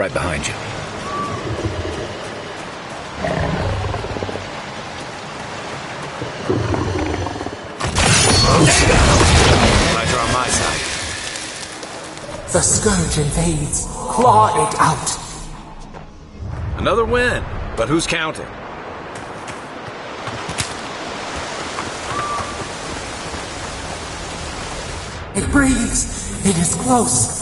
right behind you. Pleasure on my side. The scourge invades. Claw it out. Another win, but who's counting? It breathes. It is close.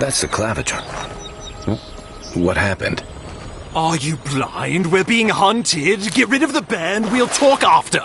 That's the claviture. What happened? Are you blind? We're being hunted. Get rid of the band. We'll talk after.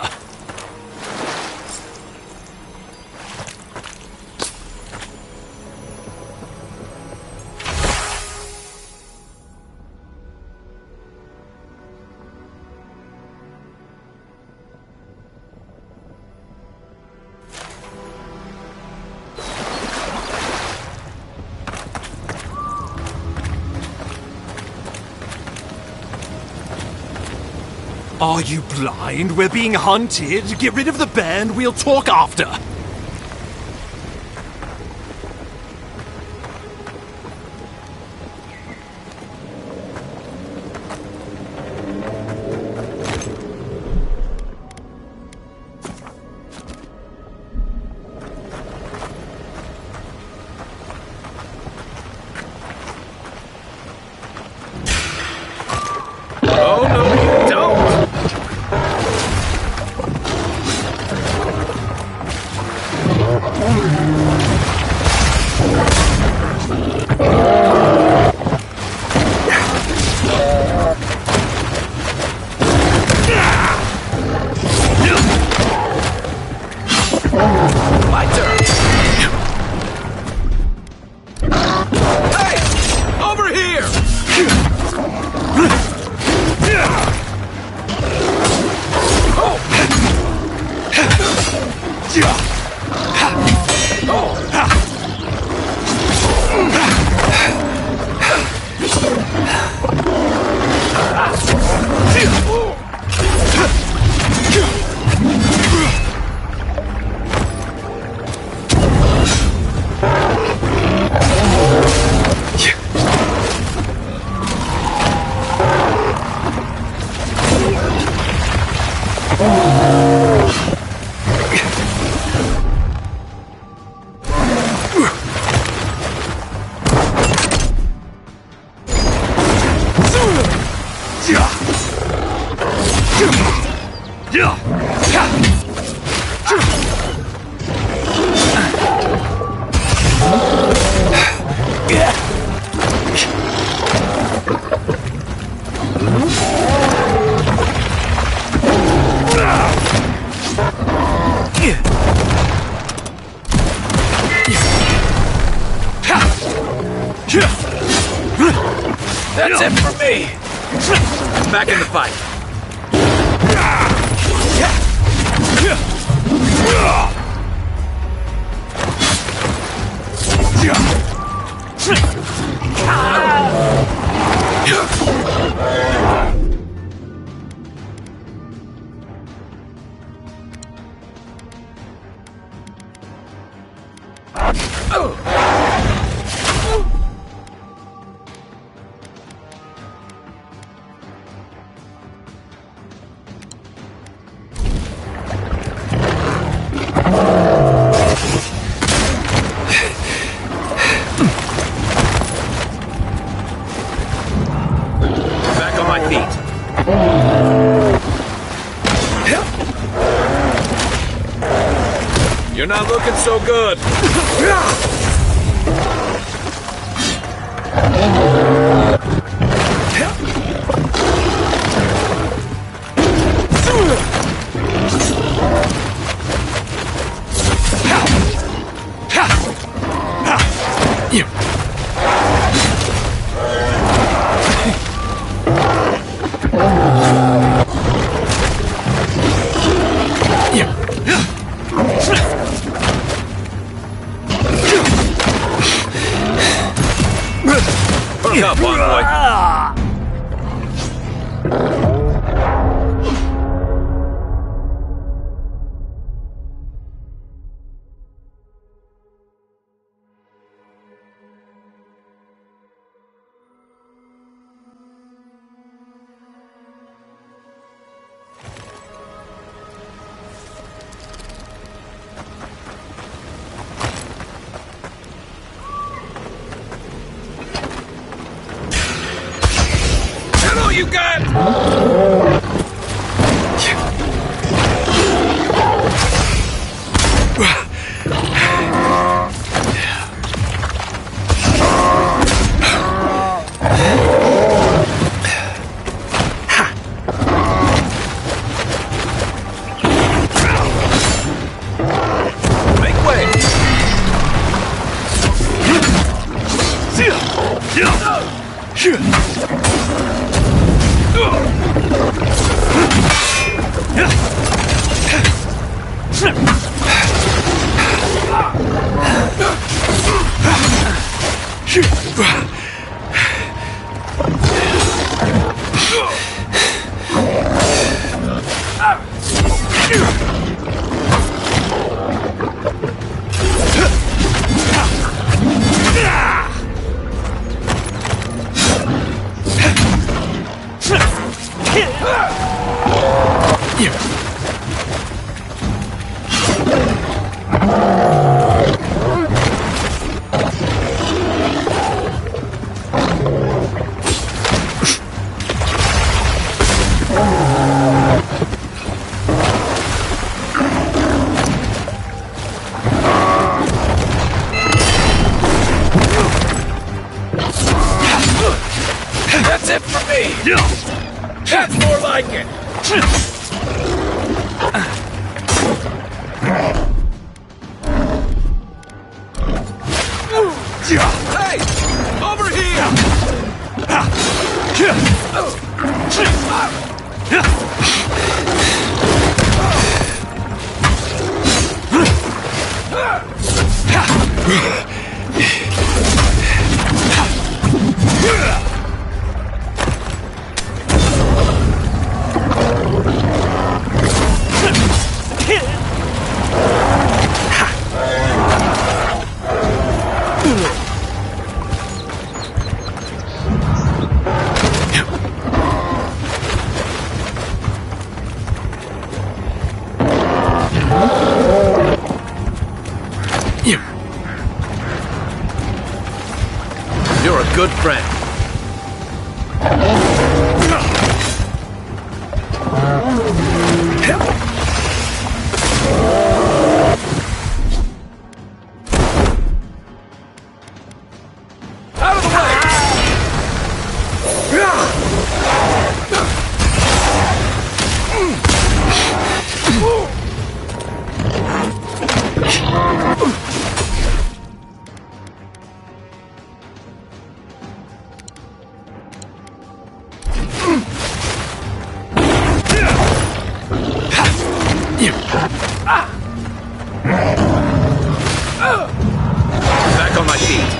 Are you blind? We're being hunted. Get rid of the band. We'll talk after. Oh, no, you don't! My turn! Hey! Over here! That's it for me! Back in the fight. Back on my feet. You're not looking so good. Wake up, envoy. All you got! Make way! That's it for me! That's more like it! Hey! Over You're a good friend. Out of the way! Back on my feet.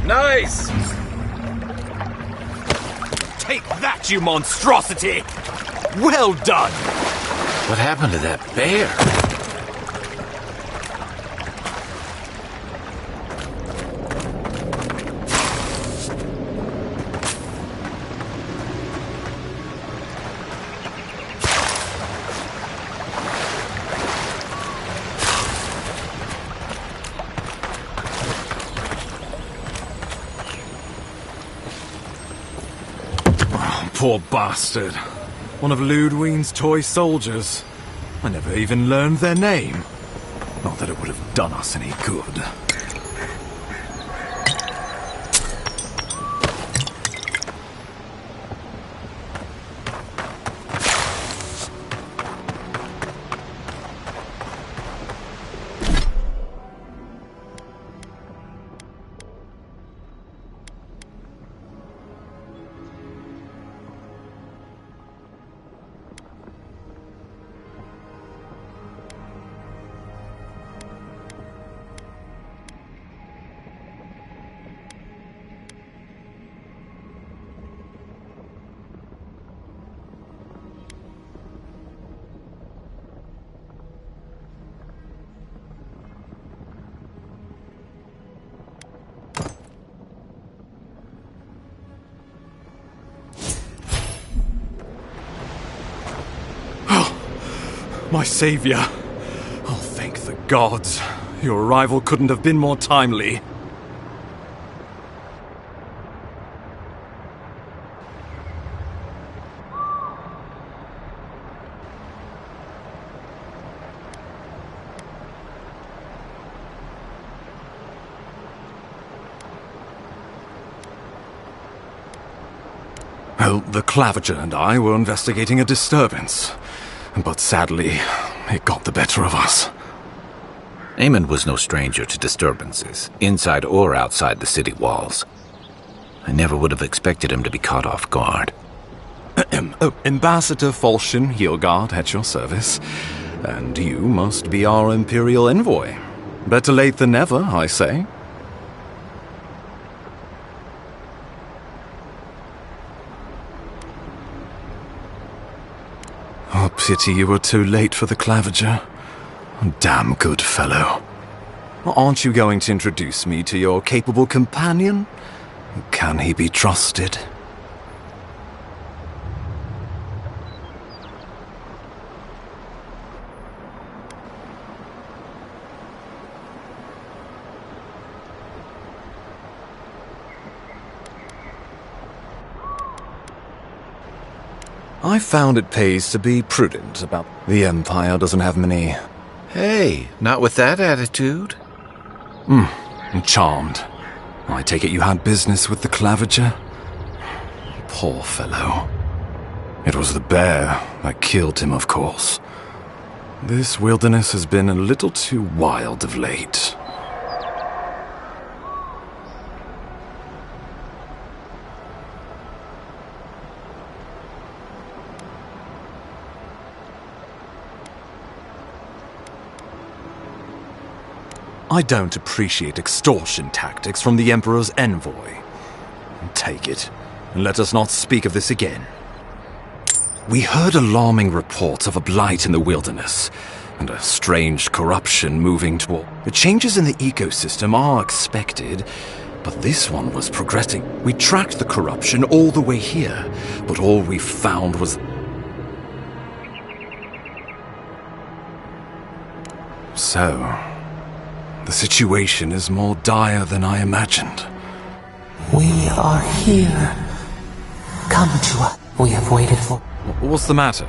Nice! Take that, you monstrosity! Well done! What happened to that bear? Poor bastard. One of Ludwine's toy soldiers. I never even learned their name. Not that it would have done us any good. My savior. Oh, thank the gods. Your arrival couldn't have been more timely. Well, the Clavager and I were investigating a disturbance, but sadly, it got the better of us. Eamon was no stranger to disturbances, inside or outside the city walls. I never would have expected him to be caught off guard. Ambassador Falchion Heelguard at your service, and you must be our Imperial envoy. Better late than never, I say. Oh, pity you were too late for the Clavager. Damn good fellow. Aren't you going to introduce me to your capable companion? Can he be trusted? I found it pays to be prudent about the Empire doesn't have many. Hey, not with that attitude. I'm charmed. I take it you had business with the Clavager? Poor fellow. It was the bear that killed him, of course. This wilderness has been a little too wild of late. I don't appreciate extortion tactics from the Emperor's envoy. Take it, and let us not speak of this again. We heard alarming reports of a blight in the wilderness, and a strange corruption moving toward... The changes in the ecosystem are expected, but this one was progressing. We tracked the corruption all the way here, but all we found was... So... the situation is more dire than I imagined. We are here. Come to us. We have waited for... What's the matter?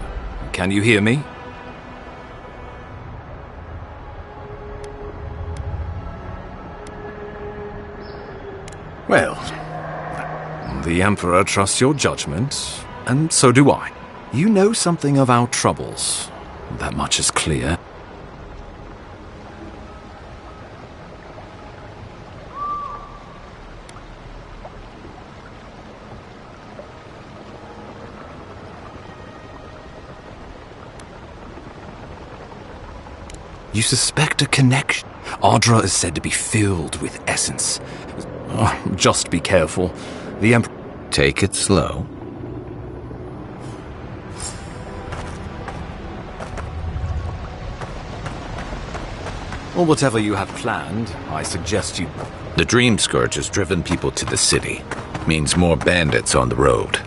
Can you hear me? Well, the Emperor trusts your judgment, and so do I. You know something of our troubles. That much is clear. You suspect a connection. Ardra is said to be filled with essence. Oh, just be careful. The Emperor... Take it slow. Or whatever you have planned, I suggest you... The Dream Scourge has driven people to the city. Means more bandits on the road.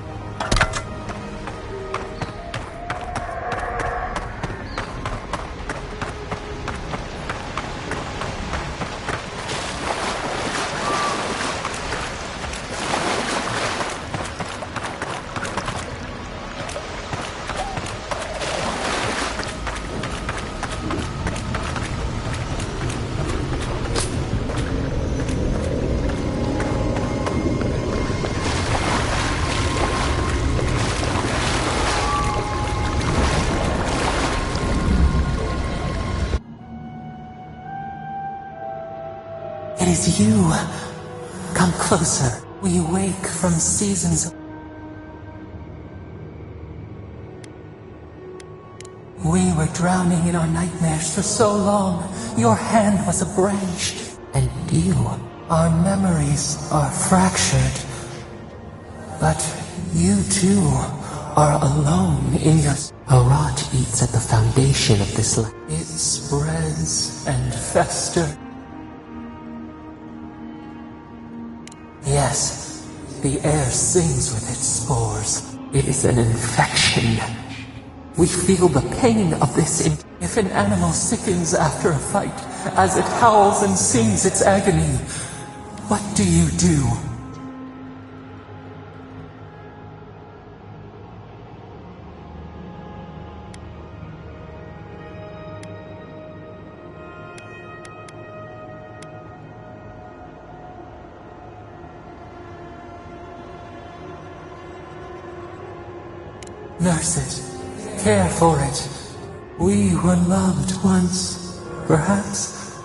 It is you. Come closer. We wake from seasons. We were drowning in our nightmares for so long. Your hand was a branch. And you. Our memories are fractured. But you too are alone in your... A rot eats at the foundation of this life. It spreads and festers. Yes, the air sings with its spores. It is an infection. We feel the pain of this. If an animal sickens after a fight, as it howls and sings its agony, what do you do? Nurse it. Care for it. We were loved once, perhaps.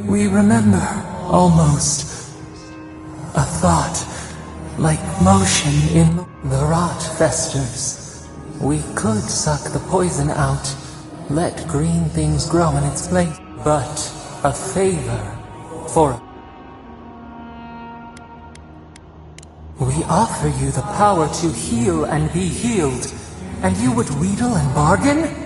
We remember, almost. A thought, like motion in the rot festers. We could suck the poison out, let green things grow in its place. But a favor for... We offer you the power to heal and be healed, and you would wheedle and bargain?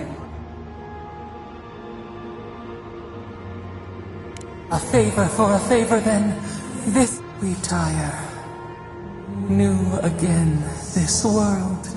A favor for a favor, then. This we tire. New again, this world.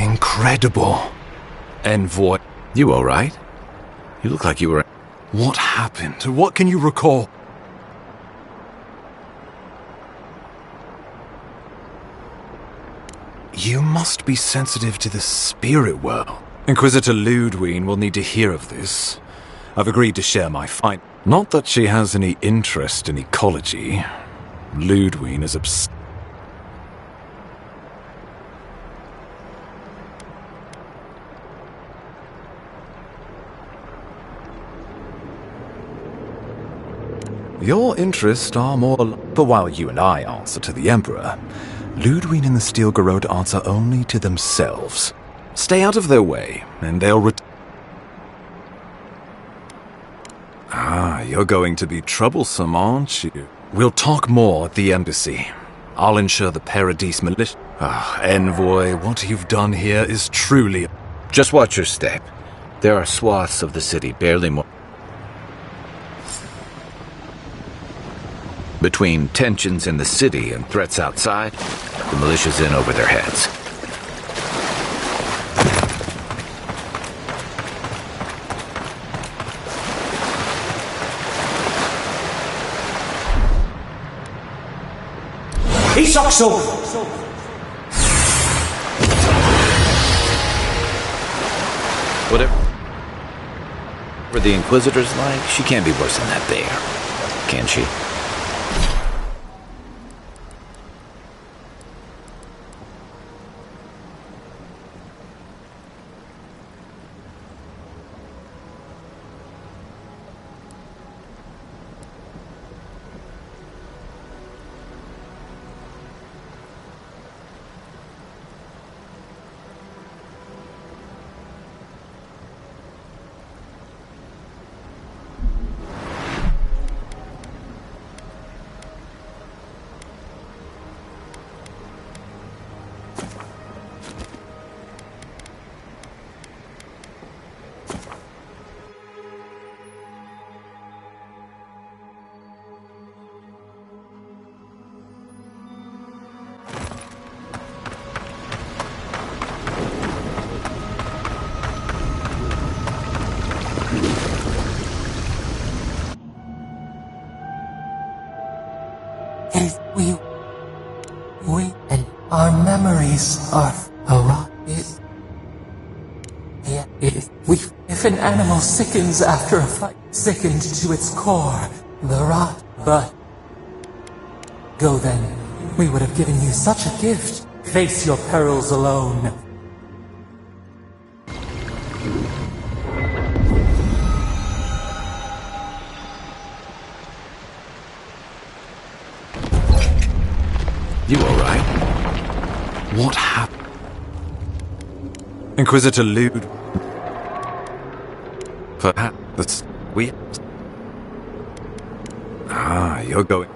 Incredible. Envoy. You alright? You look like you were... What happened? What can you recall? You must be sensitive to the spirit world. Inquisitor Ludwig will need to hear of this. I've agreed to share my find. Not that she has any interest in ecology. Ludwig is obsessed. Your interests are more... But while you and I answer to the Emperor, Ludwig and the Steel Garrote answer only to themselves. Stay out of their way, and they'll you're going to be troublesome, aren't you? We'll talk more at the embassy. I'll ensure the Paradise militia... Envoy, what you've done here is truly... Just watch your step. There are swaths of the city barely more... Between tensions in the city and threats outside, the militia's in over their heads. Whatever the Inquisitor's like, she can't be worse than that bear, can she? We and our memories are a rot. If an animal sickens after a fight, sickened to its core, the rot, but... Go then. We would have given you such a gift. Face your perils alone. You alright? What happened? Inquisitor Lude. Perhaps that's weird. Ah, you're going.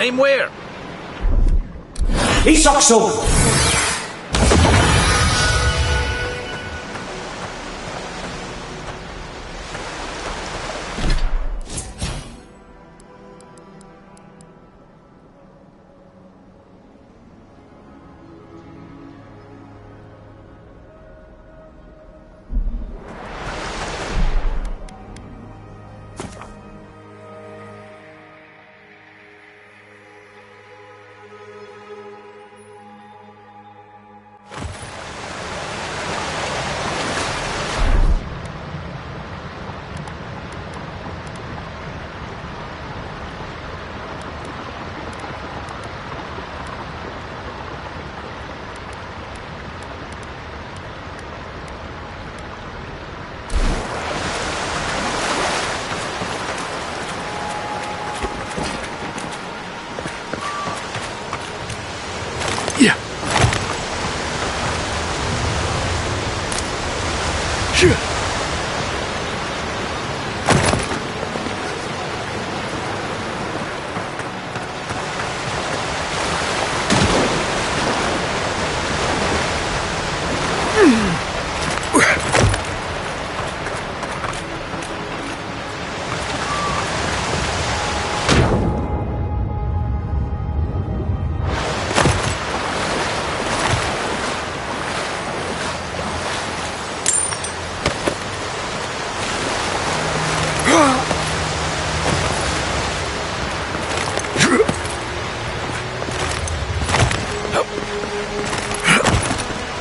Aim where? Isokso!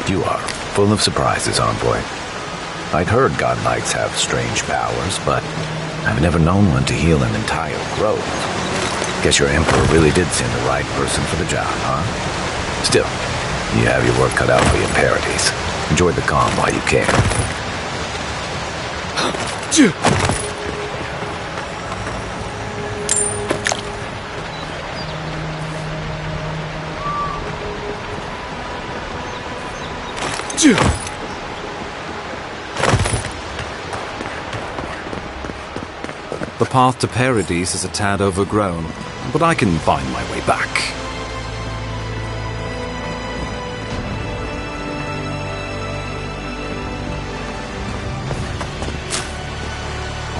You are full of surprises, envoy. I'd heard god knights have strange powers, but I've never known one to heal an entire grove. Guess your emperor really did send the right person for the job, huh? Still, you have your work cut out for your parodies. Enjoy the calm while you can. The path to Paradise is a tad overgrown, but I can find my way back.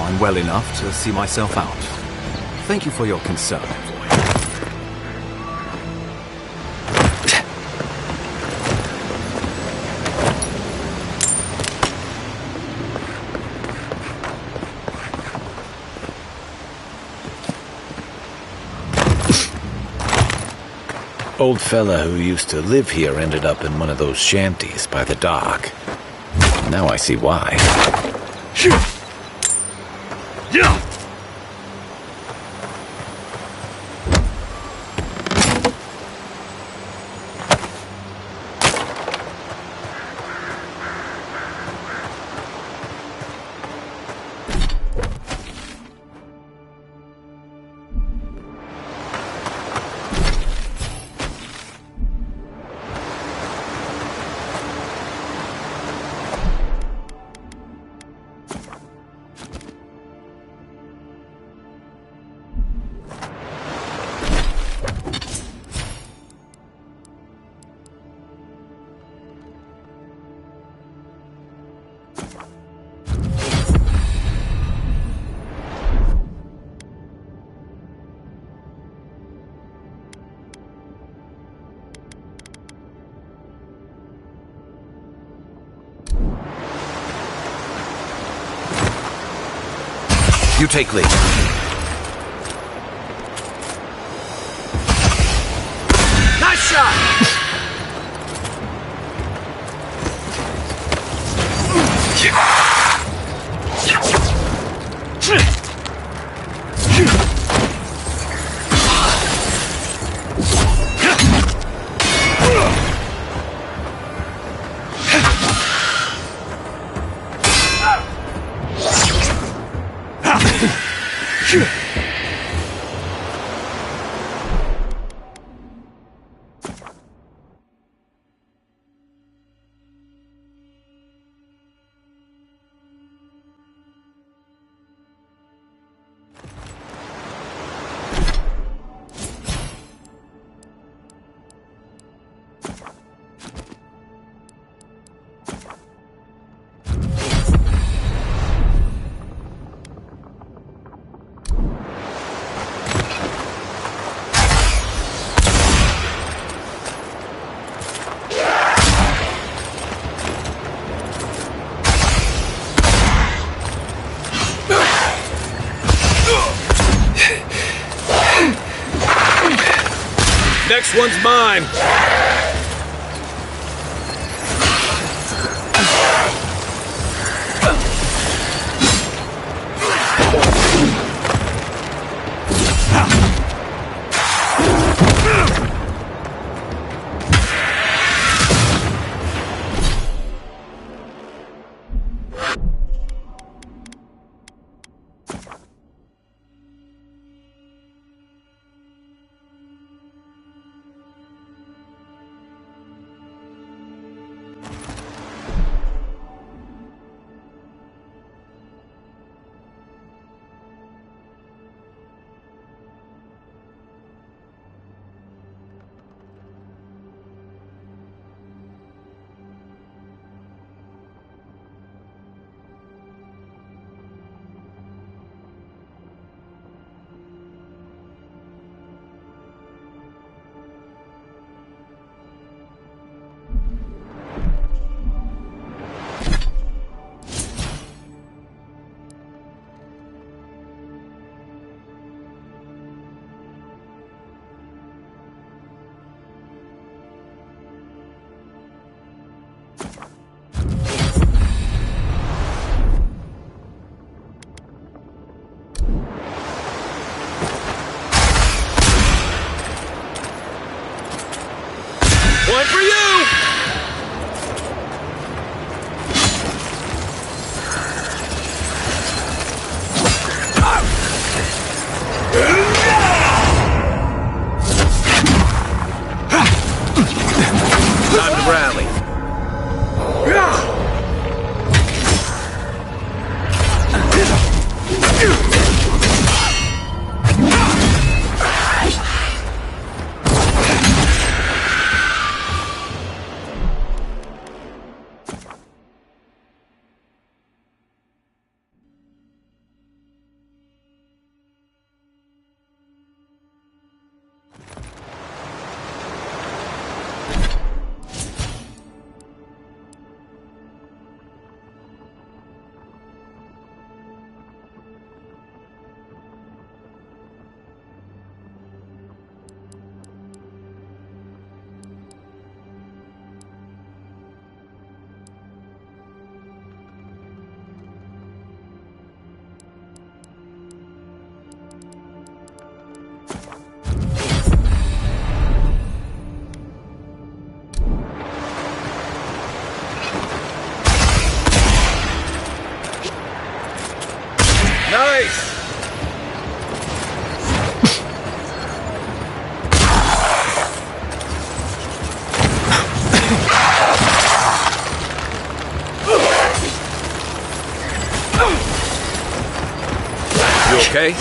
I'm well enough to see myself out. Thank you for your concern, envoy. Old fella who used to live here ended up in one of those shanties by the dock. Now I see why. You take lead. Nice shot! one's mine! One for you! Time to rally. Nice! You okay?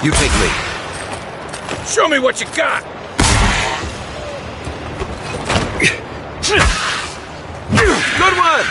You take lead. Show me what you got! Good one!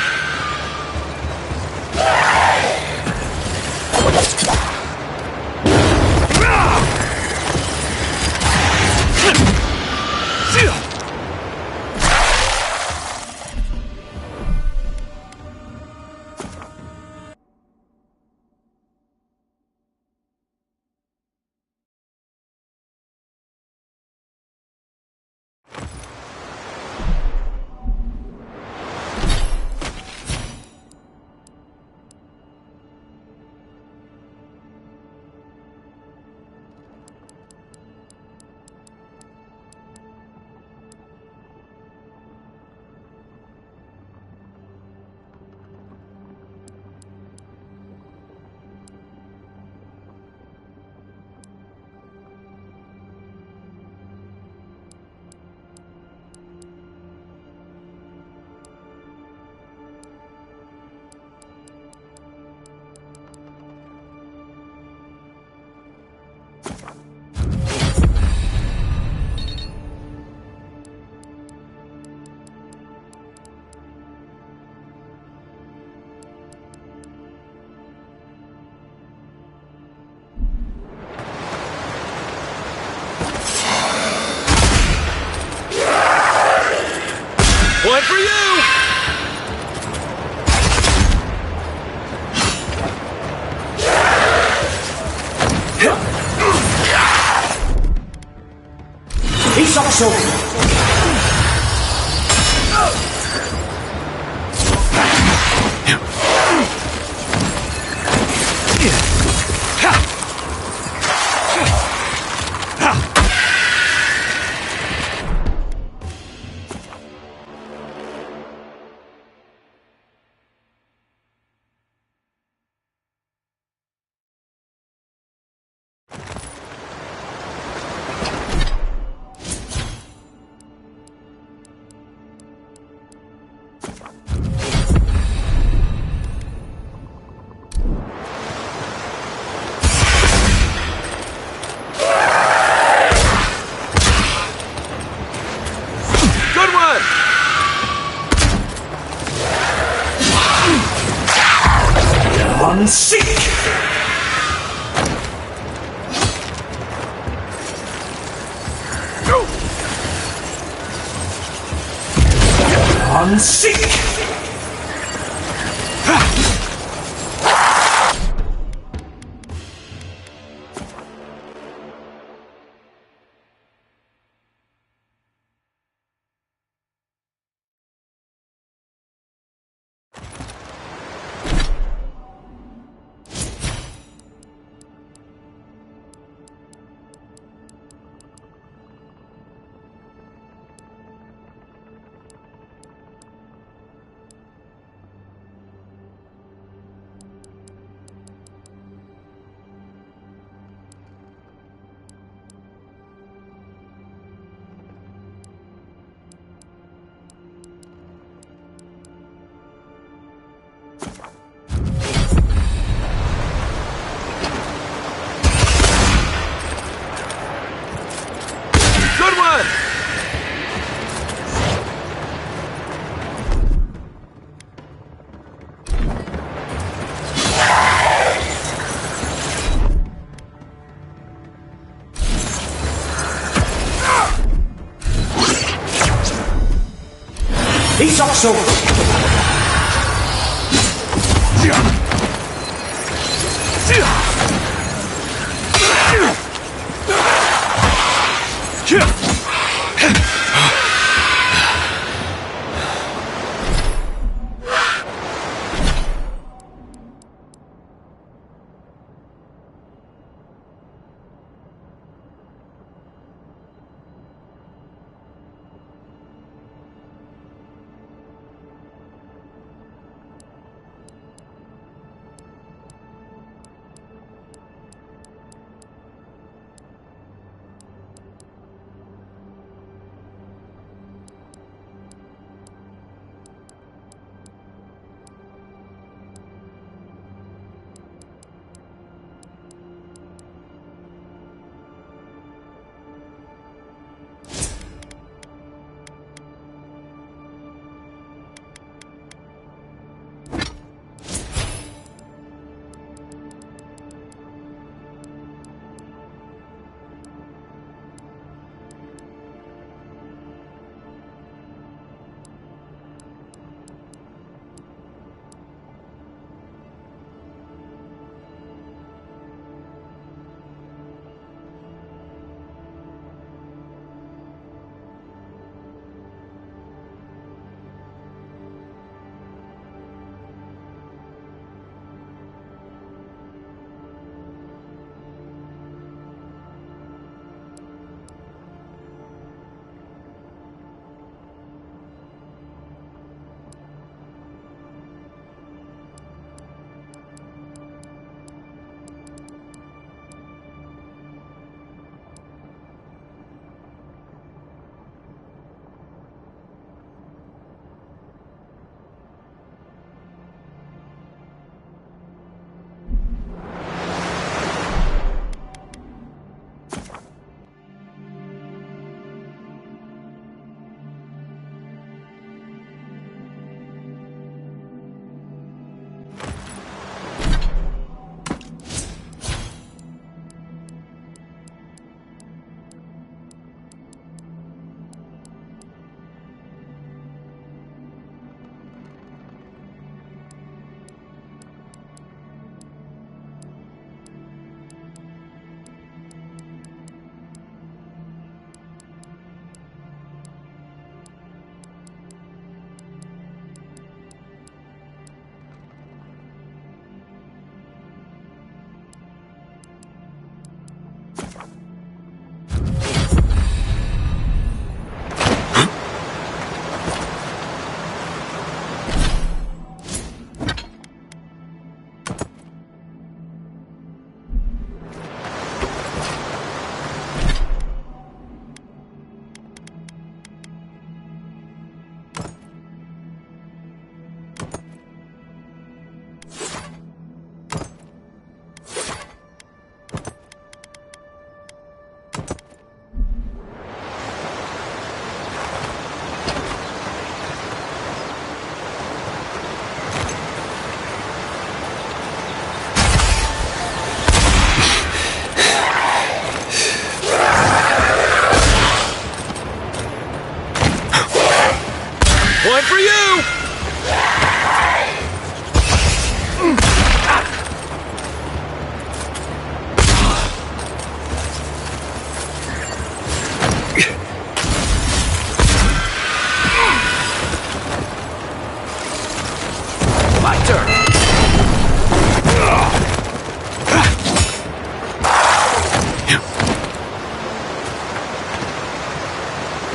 He's also... Good one! Unseek! Unseek! Good one! He's also...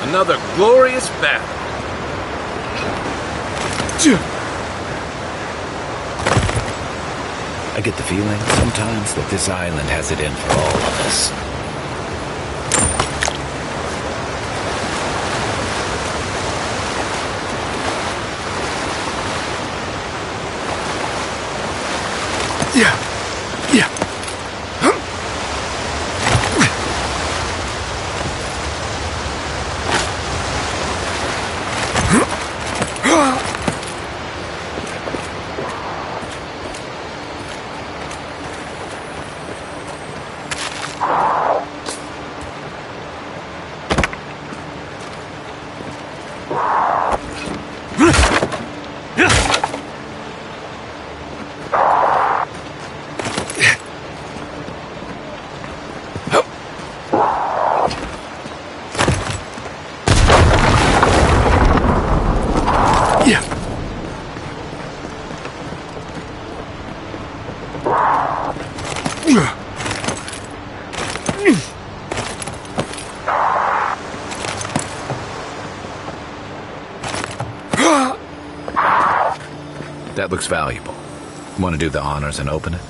Another glorious battle. I get the feeling sometimes that this island has it in for all of us. That looks valuable. Want to do the honors and open it?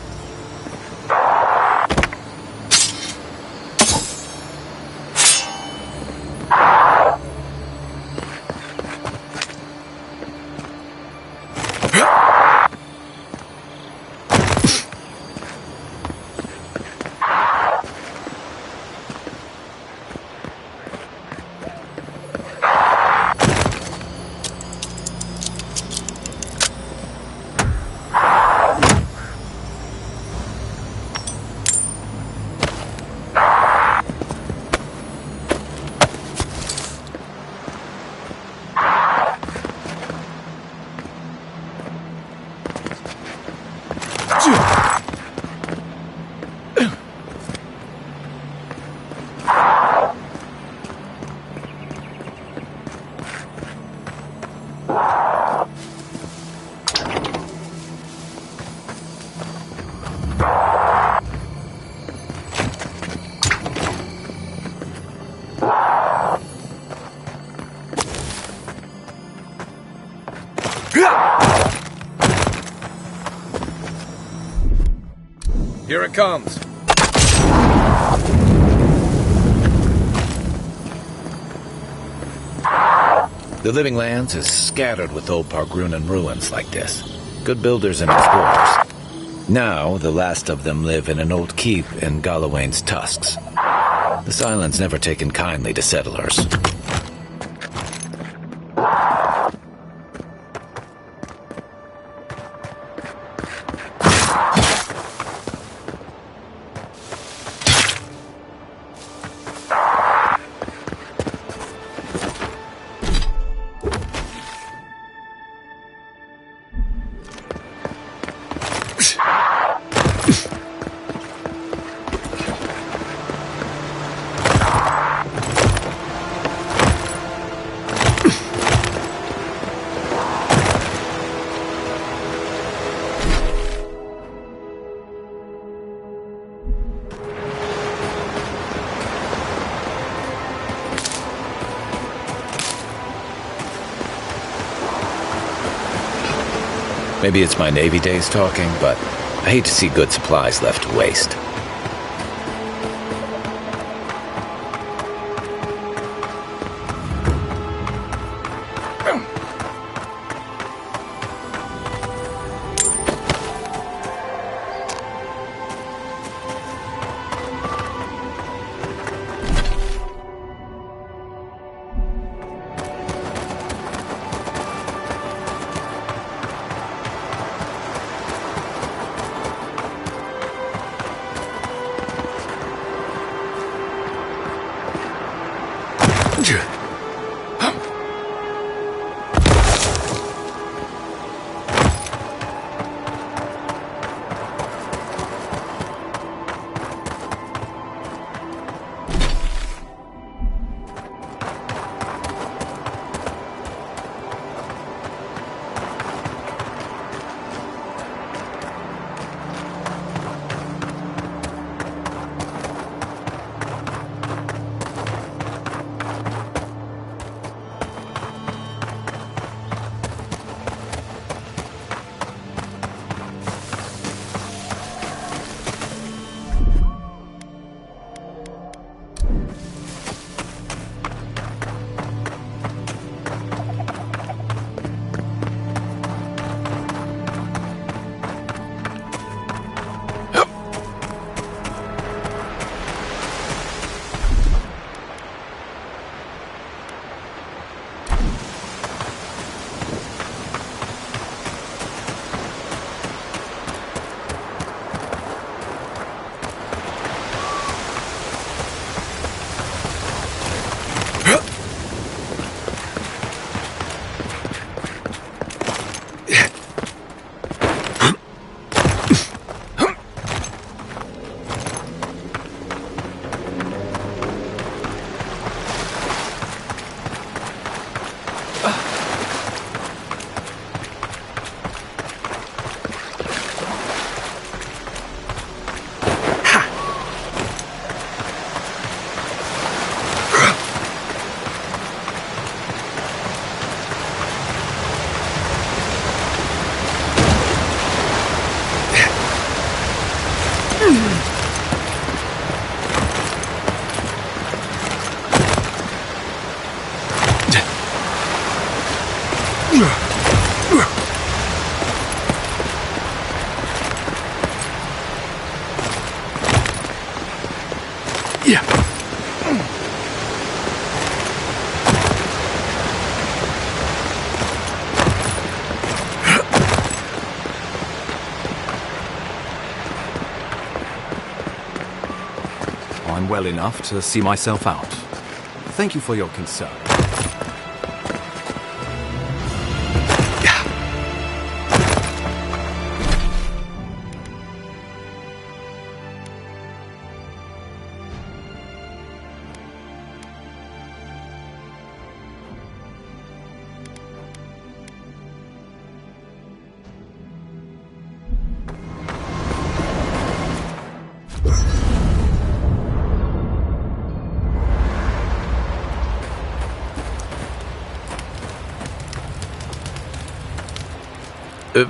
Here it comes. The Living Lands is scattered with old Pargrunan ruins like this. Good builders and explorers. Now, the last of them live in an old keep in Galawain's tusks. This island's never taken kindly to settlers. Maybe it's my Navy days talking, but I hate to see good supplies left to waste. well enough to see myself out. Thank you for your concern.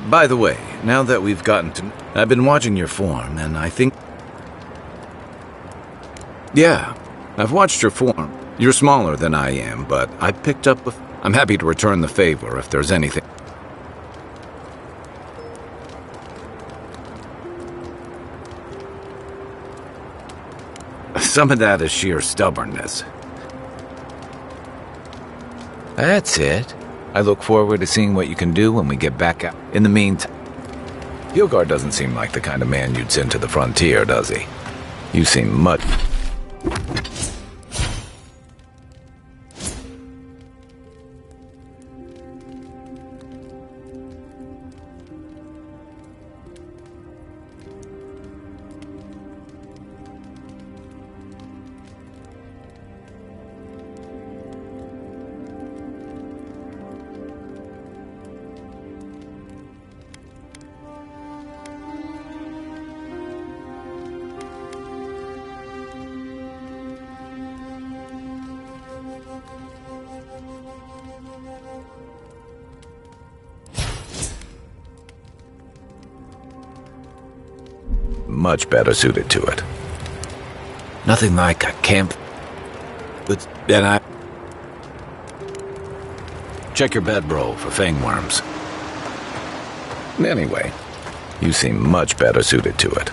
By the way, now that we've gotten to... I've been watching your form, and I think... Yeah, I've watched your form. You're smaller than I am, but I picked up... I'm happy to return the favor if there's anything... Some of that is sheer stubbornness. That's it. I look forward to seeing what you can do when we get back out. In the meantime, Hilgard doesn't seem like the kind of man you'd send to the frontier, does he? You seem much... much better suited to it. Nothing like a camp. And I... Check your bedroll for fangworms. Anyway, you seem much better suited to it.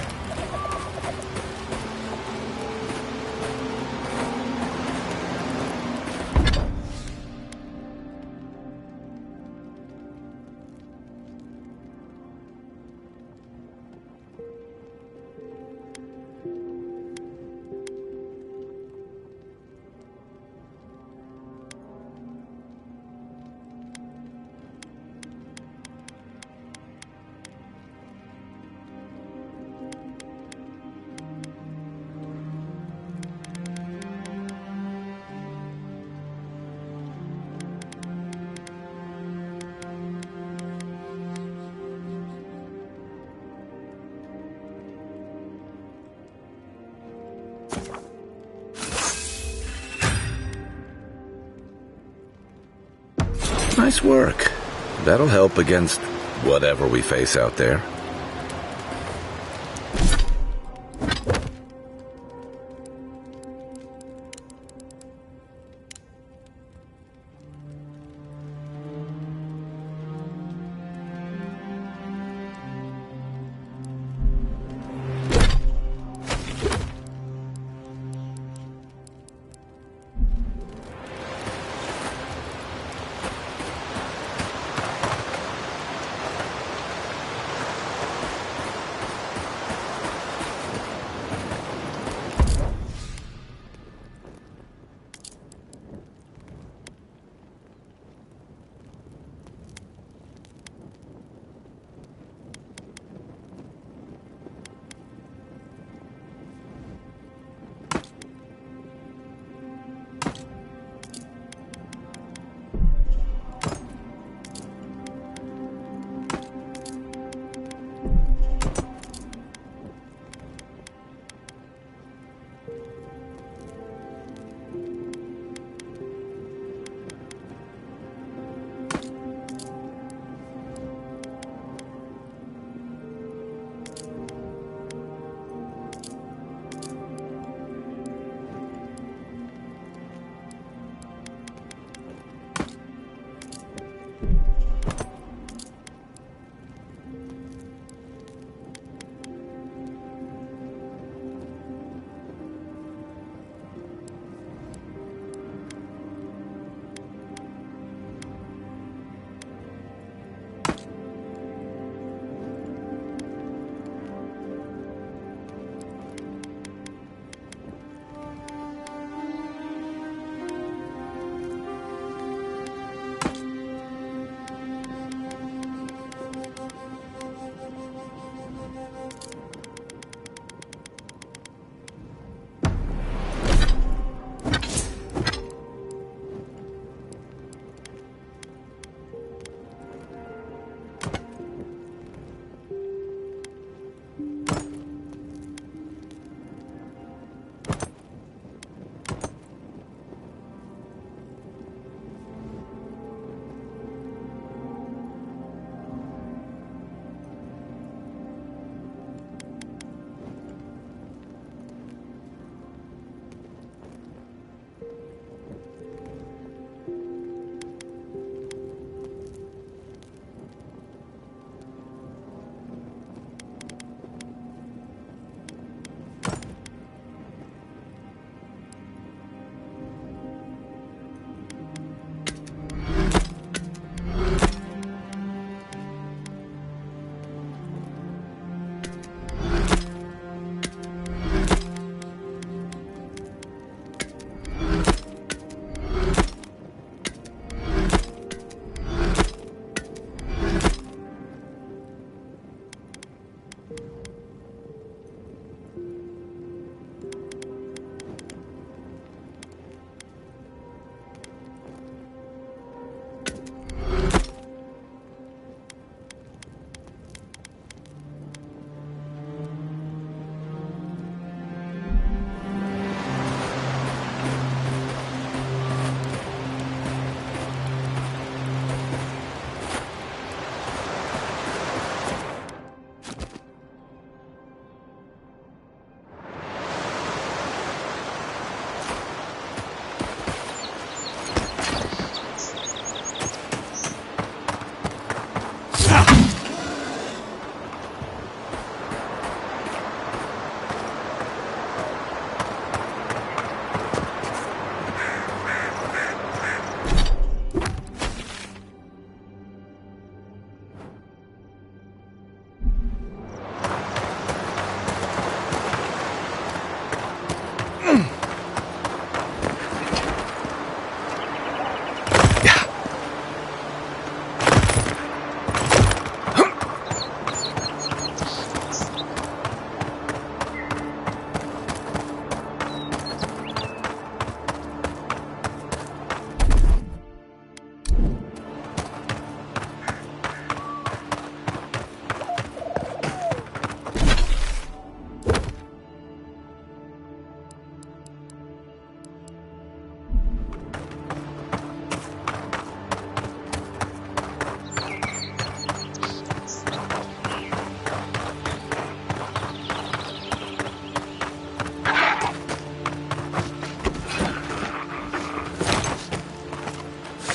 Nice work. That'll help against whatever we face out there.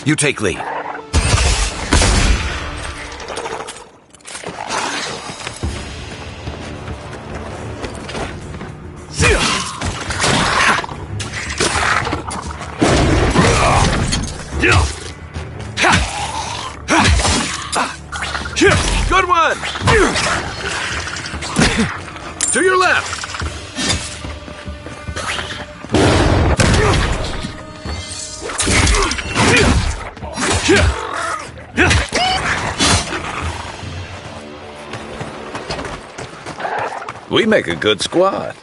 You take lead. Good one! To your left! We make a good squad.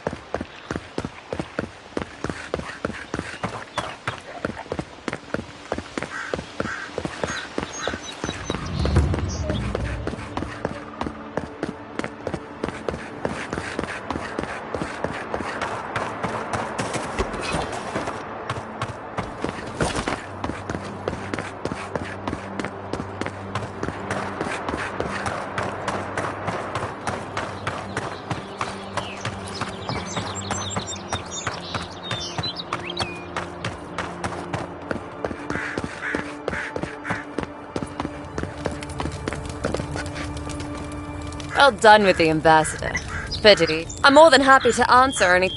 Well done with the ambassador. Pity. I'm more than happy to answer any...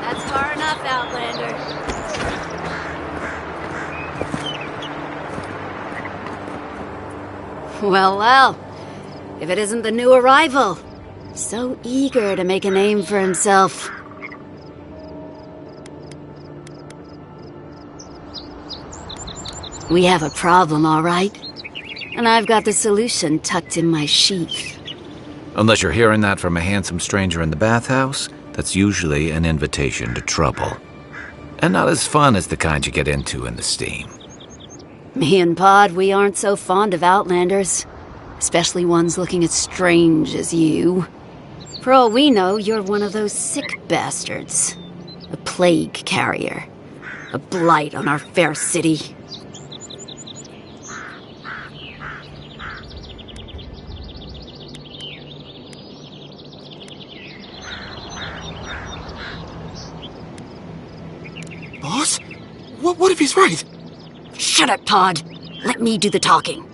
That's far enough, Outlander. Well, well. If it isn't the new arrival. So eager to make a name for himself. We have a problem, all right? And I've got the solution tucked in my sheath. Unless you're hearing that from a handsome stranger in the bathhouse, that's usually an invitation to trouble. And not as fun as the kind you get into in the steam. Me and Pod, we aren't so fond of Outlanders. Especially ones looking as strange as you. For all we know, you're one of those sick bastards. A plague carrier. A blight on our fair city. Boss? What if he's right? Shut up, Pod. Let me do the talking.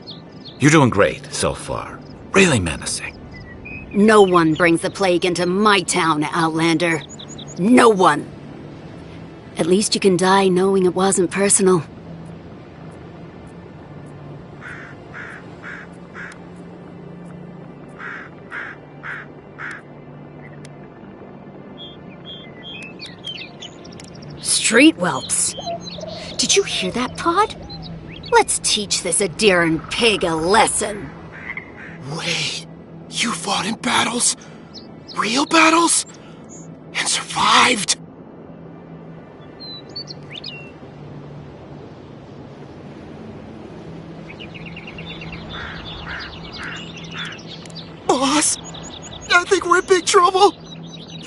You're doing great so far. Really menacing. No one brings the plague into my town, Outlander. No one. At least you can die knowing it wasn't personal. Street whelps. Did you hear that, Pod? Let's teach this Adiran pig a lesson. Wait, you fought in battles? Real battles? And survived? Boss, I think we're in big trouble.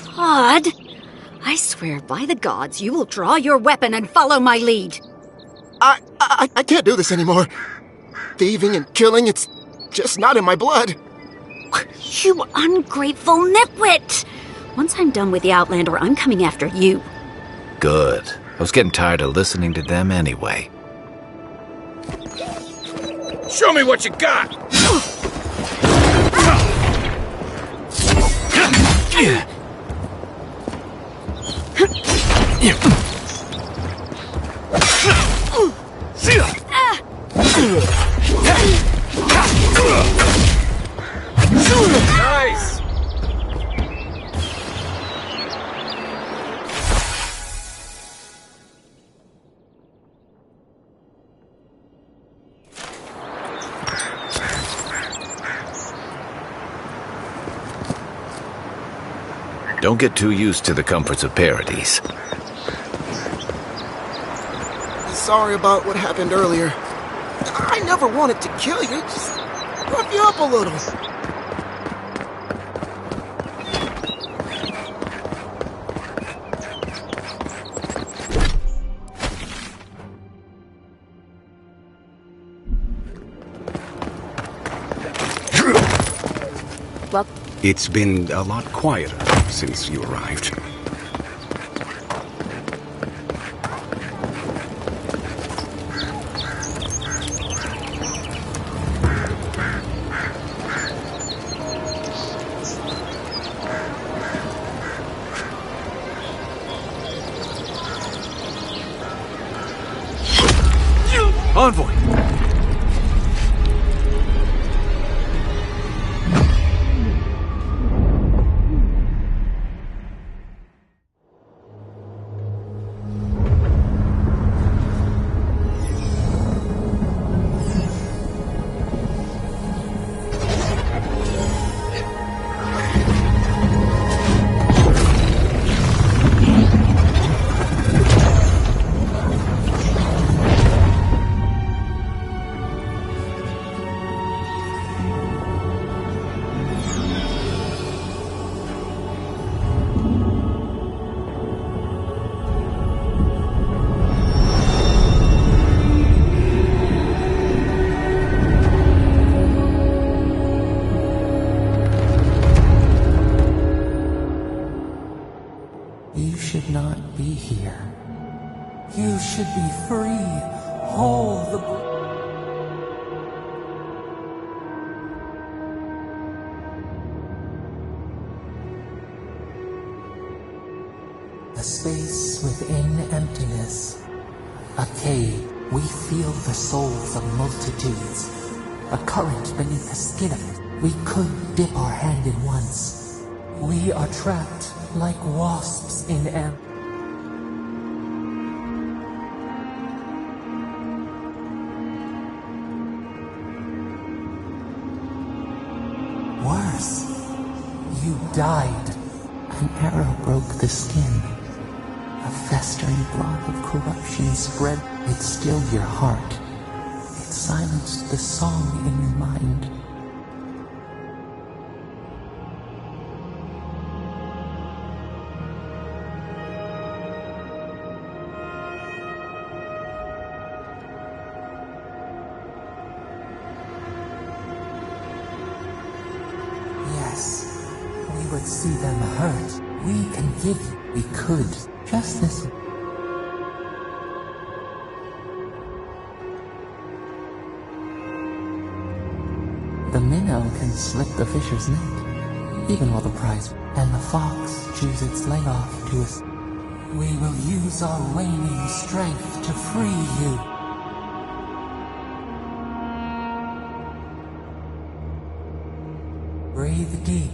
Pod, I swear by the gods you will draw your weapon and follow my lead. I can't do this anymore. Thieving and killing, it's just not in my blood. You ungrateful nitwit! Once I'm done with the Outlander, I'm coming after you. Good. I was getting tired of listening to them anyway. Show me what you got! Nice! Don't get too used to the comforts of Paradise. Sorry about what happened earlier. I never wanted to kill you, just rough you up a little. well... It's been a lot quieter since you arrived. Envoy! You should not be here. You should be free. Hold the... A space within emptiness. A cave. We feel the souls of multitudes. A current beneath the skin of it. We could dip our hand in once. We are trapped like wasps in amp. Worse. You died. An arrow broke the skin. A festering blot of corruption spread. It stilled your heart. It silenced the song in your mind. Yes, we would see them hurt. We can give you. We could. Just this. The minnow can slip the fisher's net, even while the prize, and the fox chews its leg off to us. We will use our waning strength to free you. Breathe deep.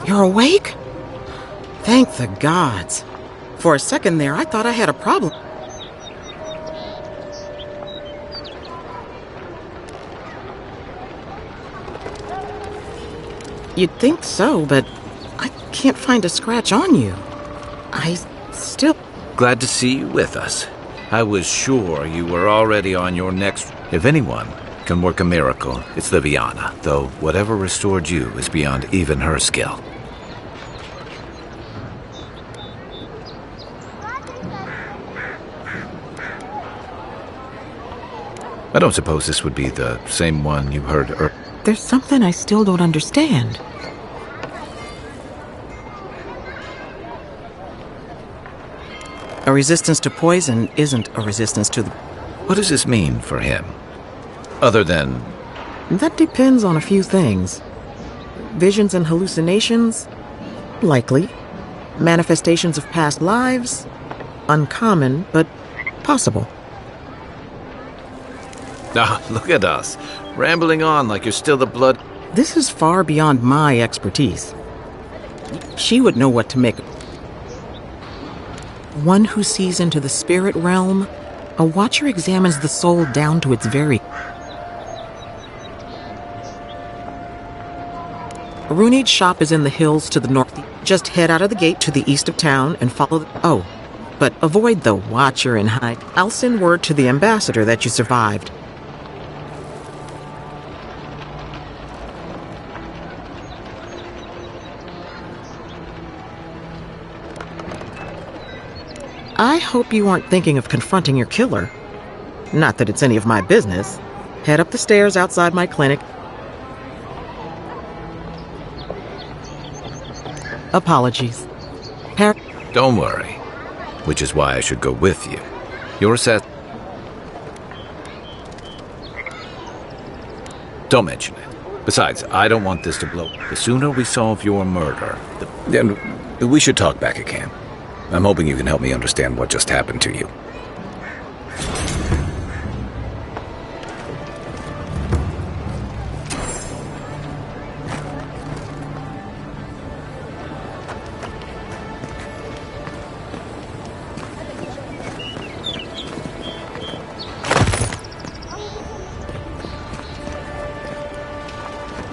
You're awake? Thank the gods. For a second there, I thought I had a problem. You'd think so, but I can't find a scratch on you. I still... Glad to see you with us. I was sure you were already on your next... If anyone can work a miracle, it's Liviana, though whatever restored you is beyond even her skill. I don't suppose this would be the same one you heard earlier. There's something I still don't understand. A resistance to poison isn't a resistance to the... What does this mean for him? Other than... That depends on a few things. Visions and hallucinations? Likely. Manifestations of past lives? Uncommon, but possible. Ah, look at us, rambling on like you're still the blood... This is far beyond my expertise. She would know what to make. One who sees into the spirit realm, a watcher examines the soul down to its very... Rooney's shop is in the hills to the north. Just head out of the gate to the east of town and follow Oh, but avoid the Watcher and hide. I'll send word to the ambassador that you survived. I hope you aren't thinking of confronting your killer. Not that it's any of my business. Head up the stairs outside my clinic. Apologies. Don't worry. Which is why I should go with you. You're set. Don't mention it. Besides, I don't want this to blow. The sooner we solve your murder, then we should talk back at camp. I'm hoping you can help me understand what just happened to you.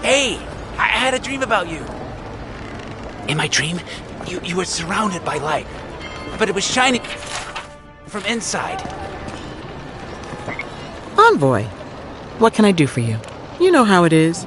Hey, I had a dream about you. In my dream, you were surrounded by light, but it was shining from inside. Envoy, what can I do for you? You know how it is.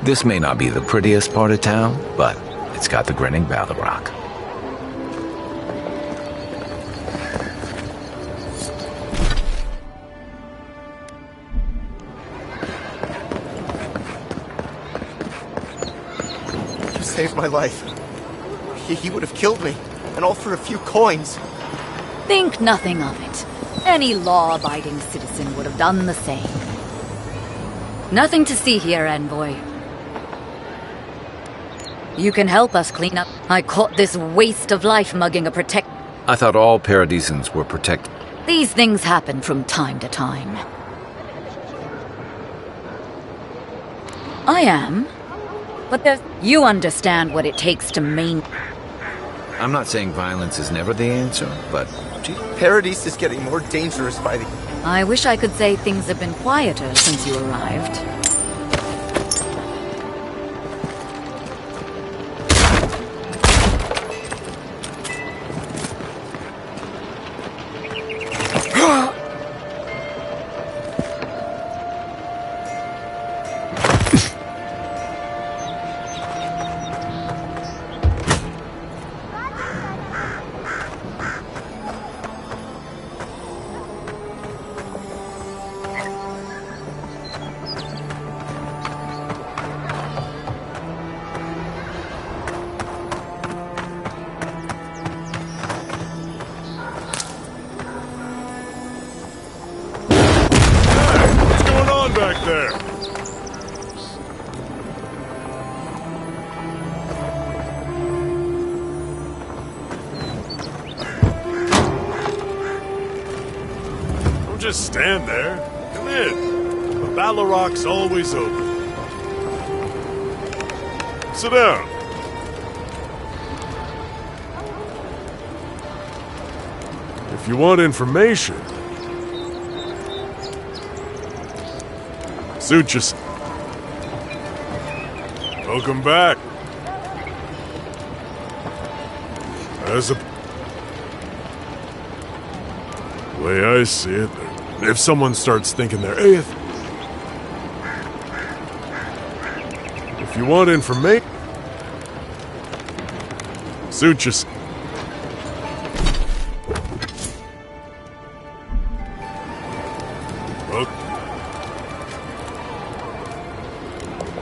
This may not be the prettiest part of town, but it's got the grinning Battle Rock. You saved my life. He would have killed me, and all for a few coins. Think nothing of it. Any law-abiding citizen would have done the same. Nothing to see here, Envoy. You can help us clean up. I caught this waste of life mugging a protect. I thought all Paradisans were protected. These things happen from time to time. I am. But you understand what it takes to I'm not saying violence is never the answer, but... Paradis is getting more dangerous by the... I wish I could say things have been quieter since you arrived. back there. Don't just stand there. Come in. Ballaroc's always open. Sit down. If you want information, suit yourself. Welcome back. As a way I see it, if someone starts thinking they're atheist, if you want information, suit yourself.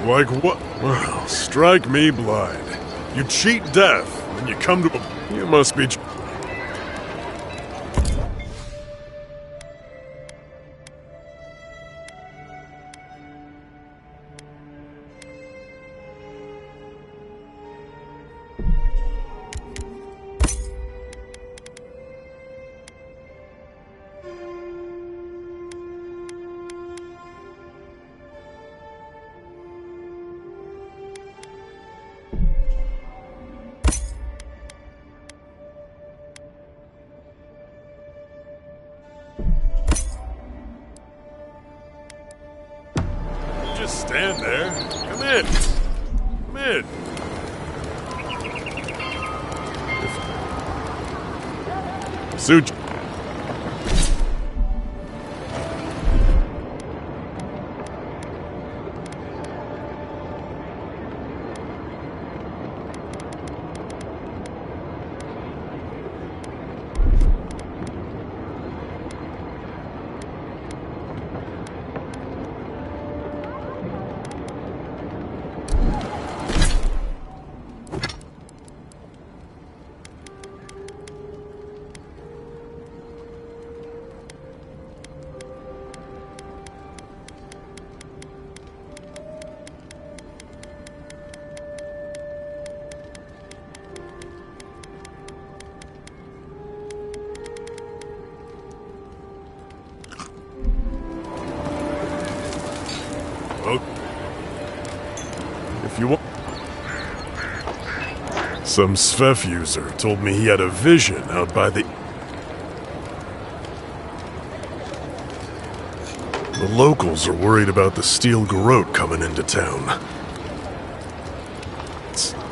Like what? Well, strike me blind. You cheat death, and you come to a... You must be... Just stand there. Come in. Come in. Suit. If you want... Some Svef user told me he had a vision out by the... The locals are worried about the steel garrote coming into town.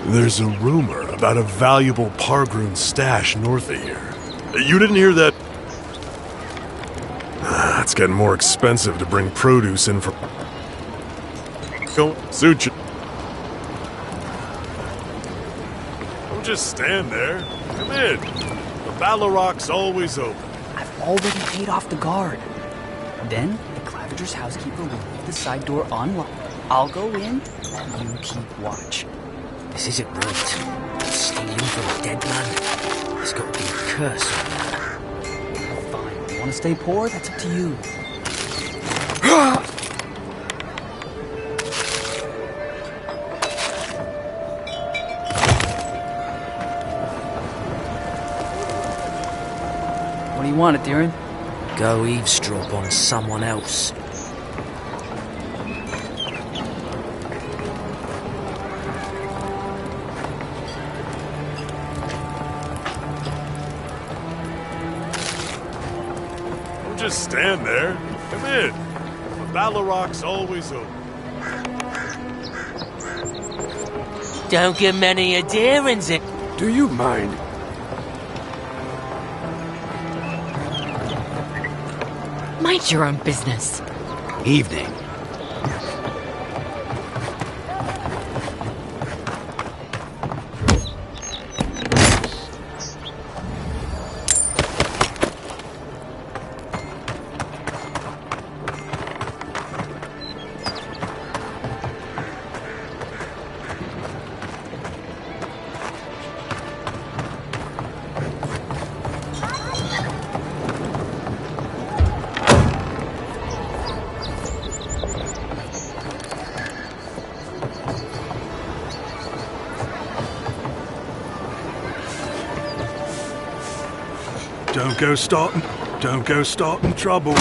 There's a rumor about a valuable Pargroon stash north of here. You didn't hear that? It's getting more expensive to bring produce in from... Go, suit you. Don't just stand there. Come in. The Ballaroc's always open. I've already paid off the guard. Then the Claviger's housekeeper will leave the side door unlocked. I'll go in, and you keep watch. This isn't right. Stealing from a dead man. There's got to be a curse on that. Fine. You want to stay poor? That's up to you. What do you want, Darren? Go eavesdrop on someone else. Don't just stand there. Come in. The Ballaroc's always open. Don't get many a Darren's in. Do you mind? Mind your own business. Evening. Don't go starting trouble.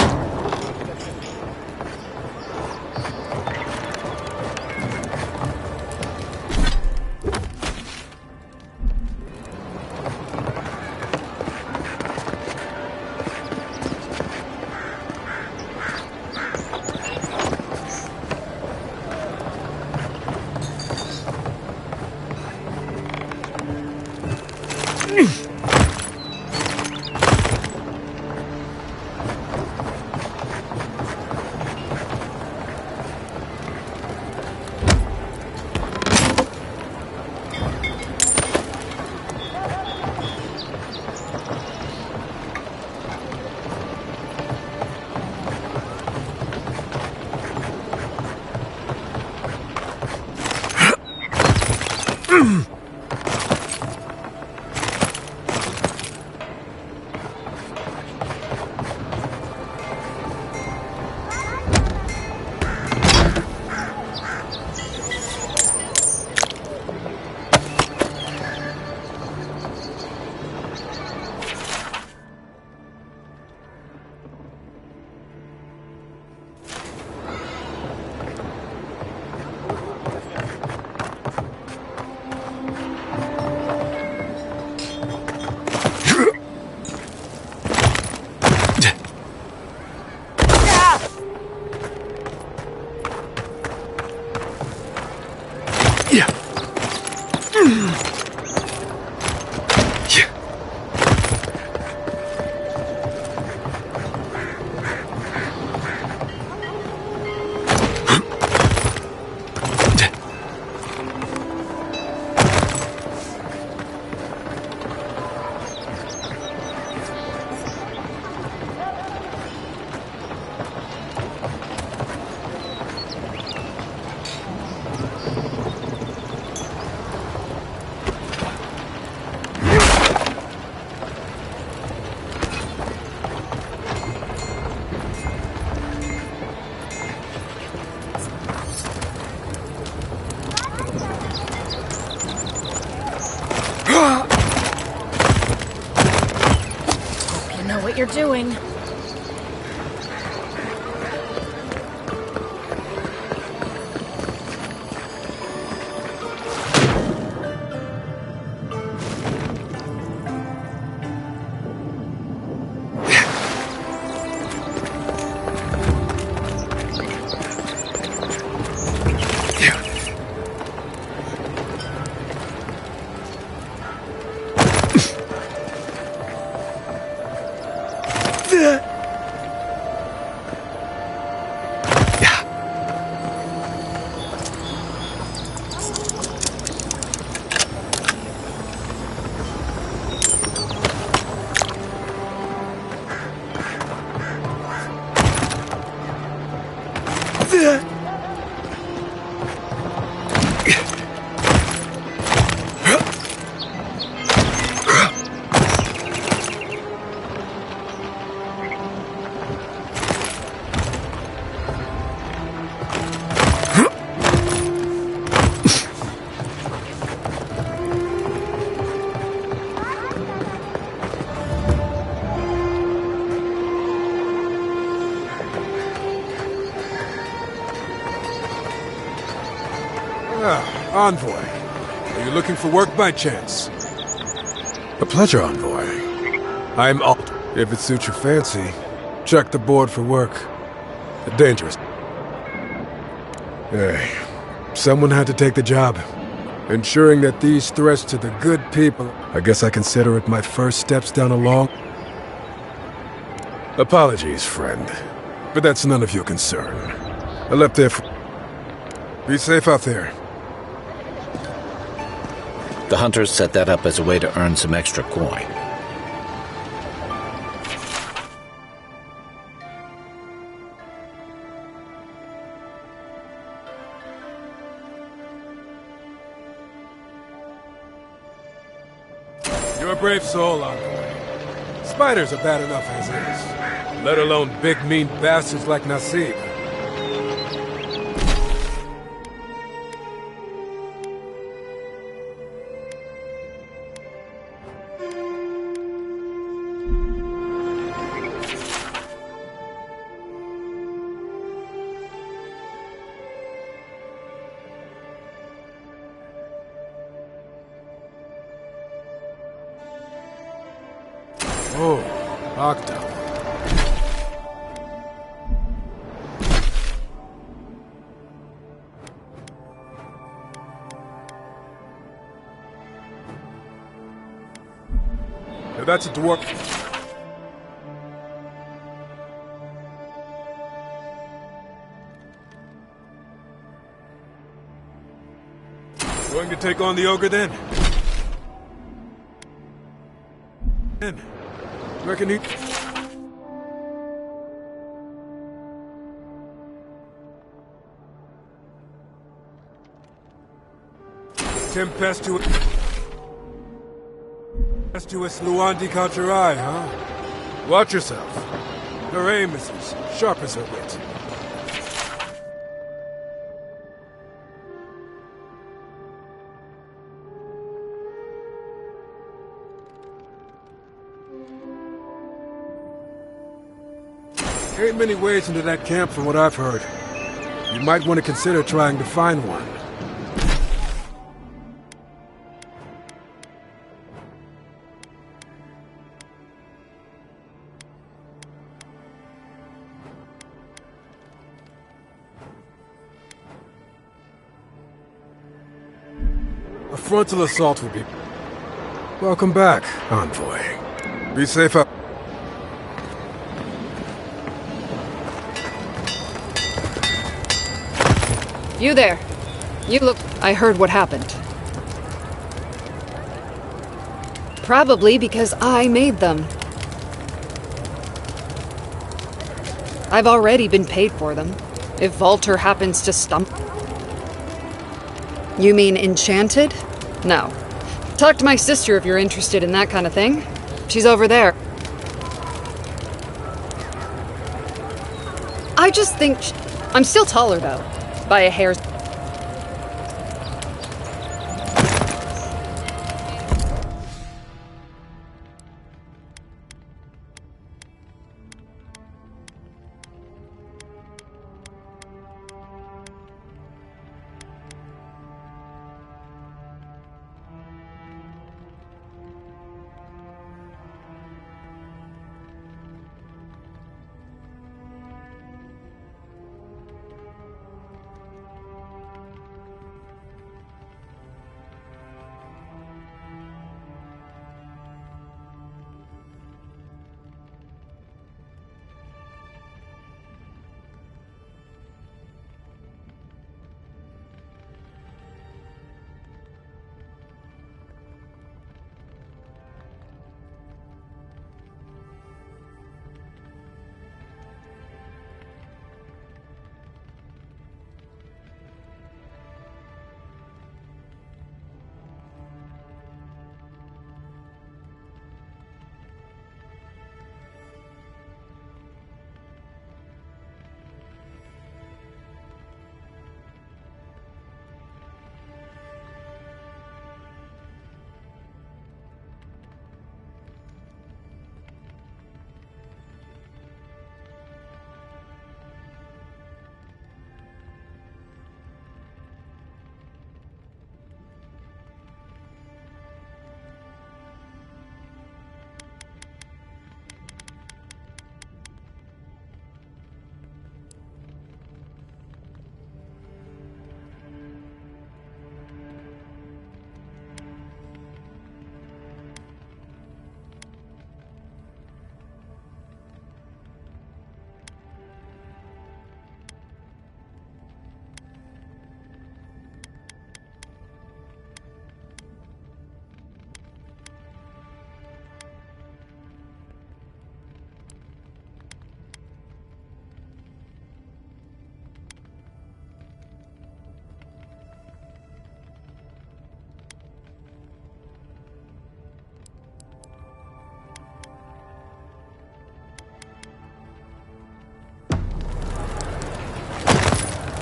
What you're doing. Envoy. Are you looking for work by chance? A pleasure, Envoy. I'm Alt. If it suits your fancy, check the board for work. Dangerous. Hey, someone had to take the job. Ensuring that these threats to the good people, I guess I consider it my first steps down a long... Apologies, friend. But that's none of your concern. I left there for... Be safe out there. The hunters set that up as a way to earn some extra coin. You're a brave soul, Envoy. Spiders are bad enough as is, let alone big mean bastards like Nasib. Oh, Octa. Now that's a dwarf. Going to take on the ogre then? Reckon he... Tempestuous Luandi Kacharai, huh? Watch yourself. Her aim is as sharp as her wit. Ain't many ways into that camp from what I've heard. You might want to consider trying to find one. A frontal assault would be... Welcome back, Envoy. Be safe up. You there. You look... I heard what happened. Probably because I made them. I've already been paid for them. If Valter happens to stump... You mean enchanted? No. Talk to my sister if you're interested in that kind of thing. She's over there. I just think... I'm still taller, though. By a hair's...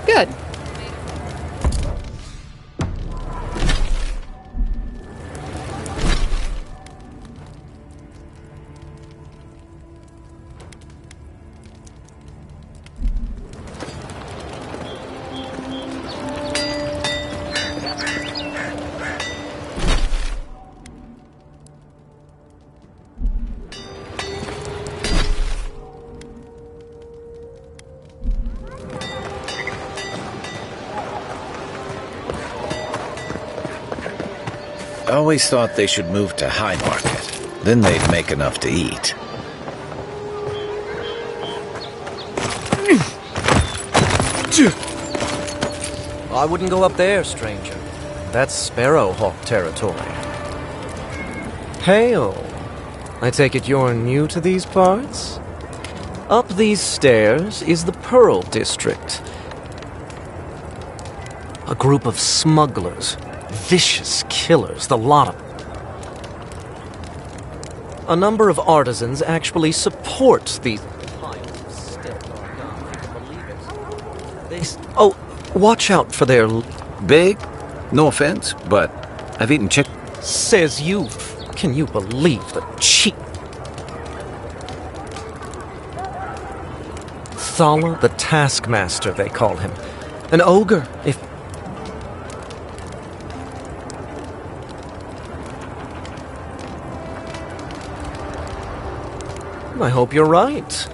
Good. I always thought they should move to High Market. Then they'd make enough to eat. I wouldn't go up there, stranger. That's Sparrowhawk territory. Hail. I take it you're new to these parts? Up these stairs is the Pearl District. A group of smugglers, vicious killers, the lot of them. A number of artisans actually support these piles of stilt on God, if you can believe it. Oh, watch out for their... Big? No offense, but I've eaten chicken. Says you. Can you believe the cheap... Thala the Taskmaster, they call him. An ogre, if... I hope you're right.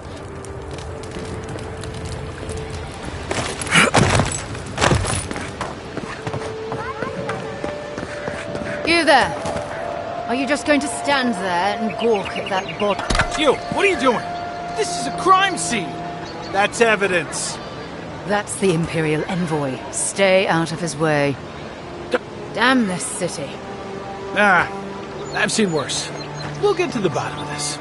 You there! Are you just going to stand there and gawk at that body? You! What are you doing? This is a crime scene! That's evidence. That's the Imperial Envoy. Stay out of his way. Damn this city. Ah, I've seen worse. We'll get to the bottom of this.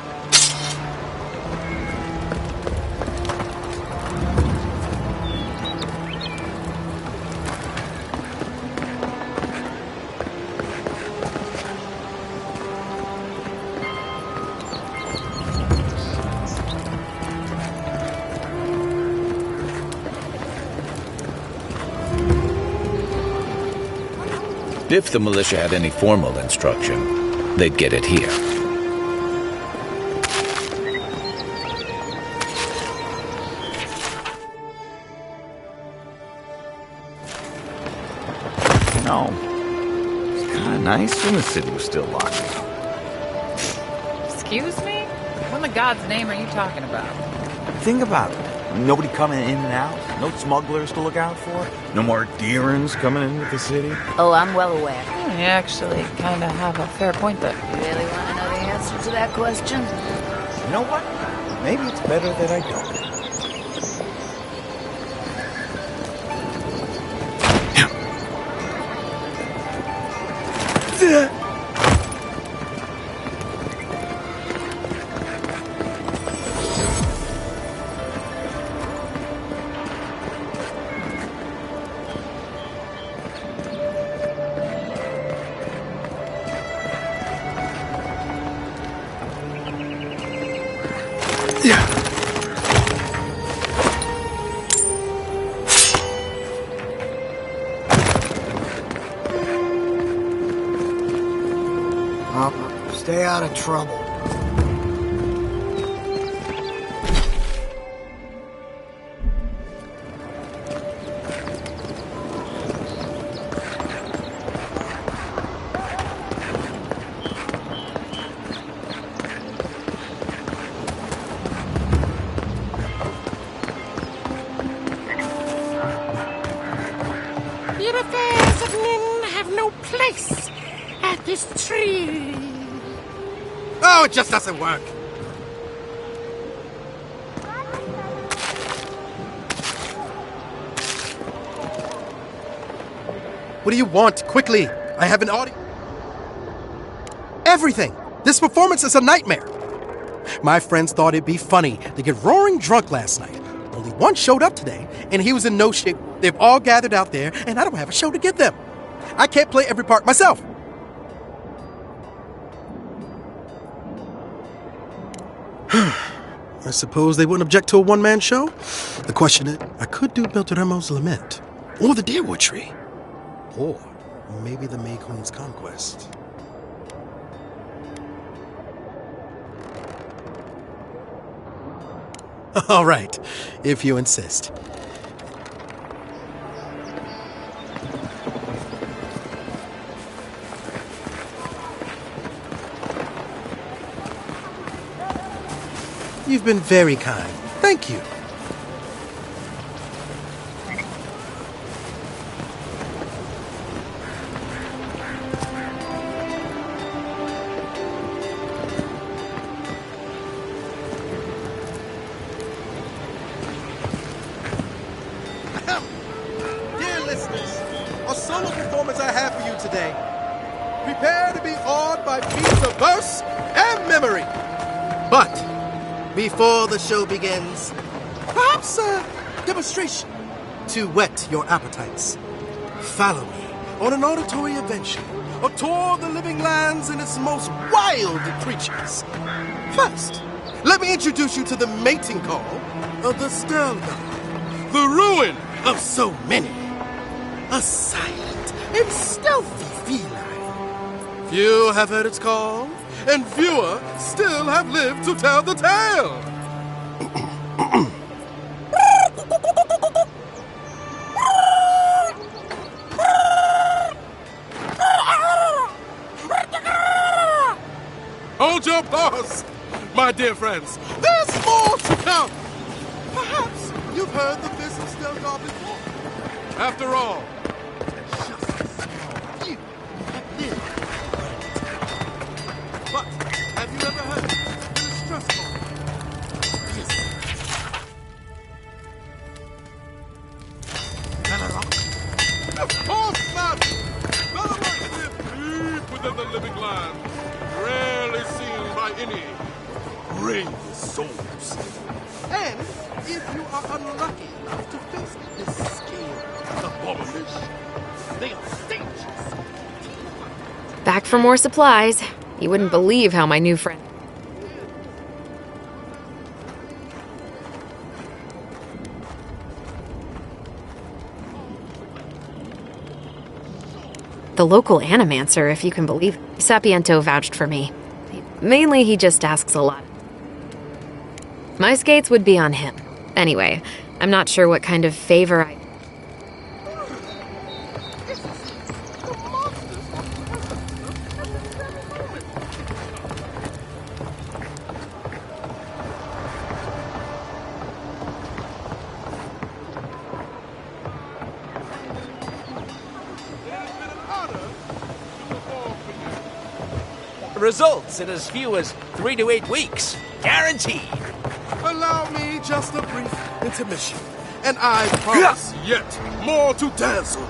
If the militia had any formal instruction, they'd get it here. No. It's kind of nice when the city was still locked. Excuse me? What in the God's name are you talking about? Think about it. Nobody coming in and out. No smugglers to look out for. No more deerins coming into the city. Oh, I'm well aware. You actually kind of have a fair point there. You really want to know the answer to that question? You know what? Maybe it's better that I don't. Stay out of trouble. Your affairs of men have no place at this tree. Oh, it just doesn't work. What do you want? Quickly! I have an audio... Everything! This performance is a nightmare! My friends thought it'd be funny to get roaring drunk last night. Only one showed up today, and he was in no shape. They've all gathered out there, and I don't have a show to give them. I can't play every part myself. I suppose they wouldn't object to a one-man show? The question is, I could do Beltramo's Lament, or the Deerwood Tree, or maybe the May Queen's Conquest. All right, if you insist. You've been very kind. Thank you. today. Prepare to be awed by feats of verse and memory. But before the show begins, perhaps a demonstration to whet your appetites. Follow me on an auditory adventure, a tour of the living lands and its most wild creatures. First, let me introduce you to the mating call of the Stelgar, the ruin of so many. A silent and stealthy feline. Few have heard its call, and fewer still have lived to tell the tale. Hold your applause, my dear friends. There's more to come. Perhaps you've heard the Fist of Stelgar before. After all, there's just a small few that live. But have you ever heard the distress call? Yes. Bellerock? Of course not! Bellerock live deep within the living land, rarely seen by any brave souls. And if you are unlucky enough to face this scale abomination, they are dangerous. Back for more supplies. You wouldn't believe how my new friend... The local animancer, if you can believe it. Sapiento vouched for me. Mainly, he just asks a lot. My skates would be on him. Anyway, I'm not sure what kind of favor I... Results in as few as 3 to 8 weeks. Guaranteed. Allow me just a brief intermission, and I promise yet more to dazzle.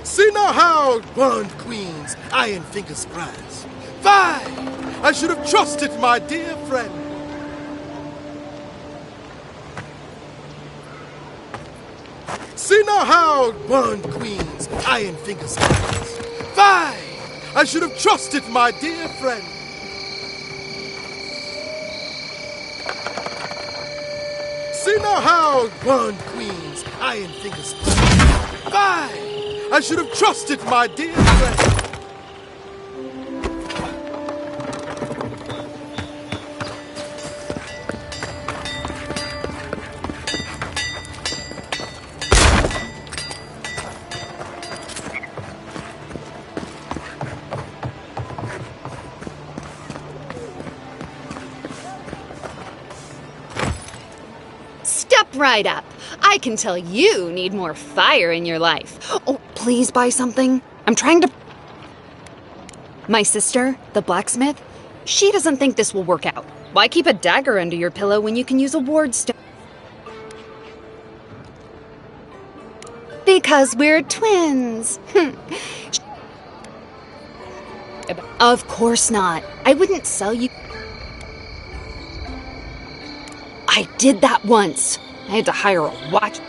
See now how one queen's iron fingers prize. Fine! I should have trusted my dear friend. See now how one queen's iron fingers prize. Fine! I should have trusted my dear friend. See now how one queen's iron fingers prize. Fine! I should have trusted my dear friend. Right up. I can tell you need more fire in your life. Oh, please buy something. I'm trying to... My sister, the blacksmith, she doesn't think this will work out. Why keep a dagger under your pillow when you can use a ward stone? Because we're twins. Of course not. I wouldn't sell you... I did that once. I had to hire a watch.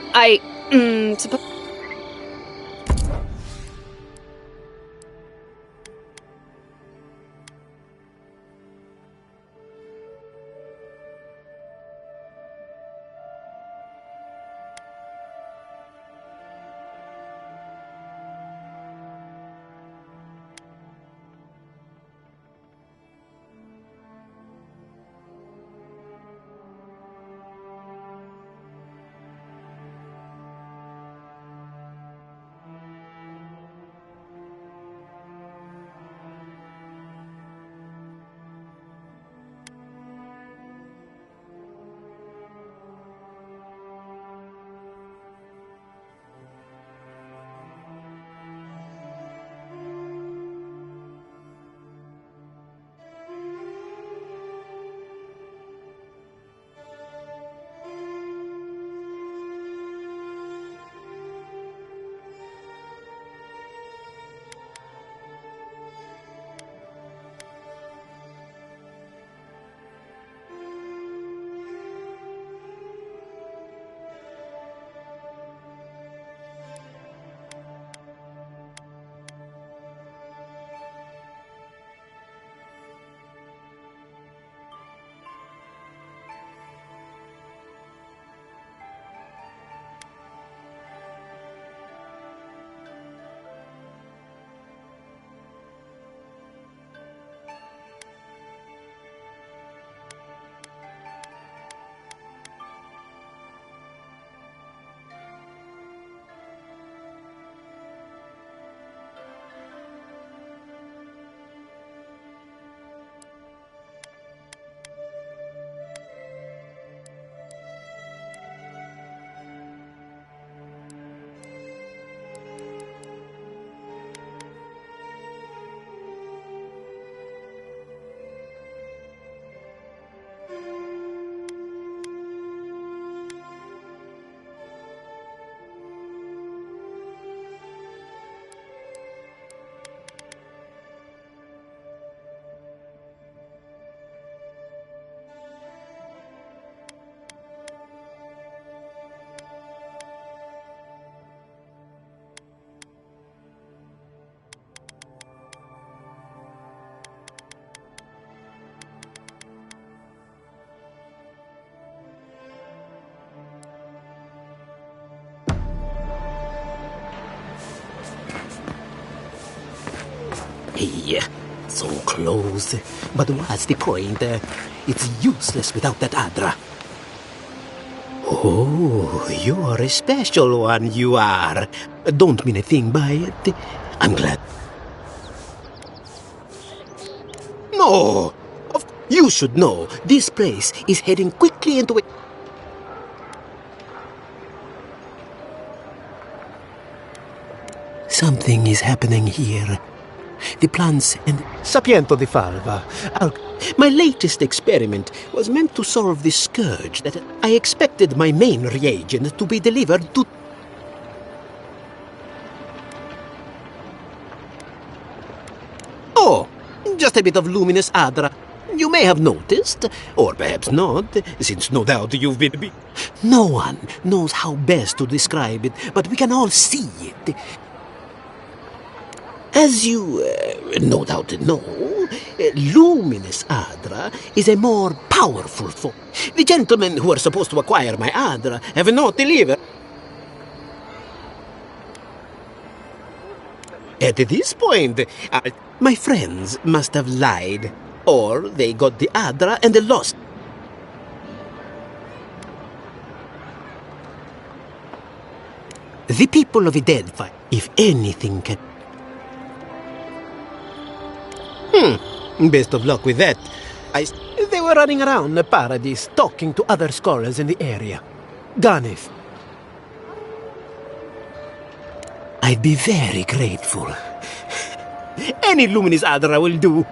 Hey, so close. But what's the point? It's useless without that Adra. Oh, you're a special one, you are. Don't mean a thing by it. I'm glad. No! You should know, this place is heading quickly into a... Something is happening here. The plants and... Sapiento di Falva. My latest experiment was meant to solve the scourge that I expected my main reagent to be delivered to... Oh, just a bit of luminous Adra. You may have noticed, or perhaps not, since no doubt you've been... No one knows how best to describe it, but we can all see it. As you no doubt know, luminous Adra is a more powerful form. The gentlemen who are supposed to acquire my Adra have not delivered. At this point, my friends must have lied, or they got the Adra and they lost. The people of the dead fight, if anything can... Best of luck with that. They were running around the paradise, talking to other scholars in the area. Ganef. I'd be very grateful. Any luminous Adra will do.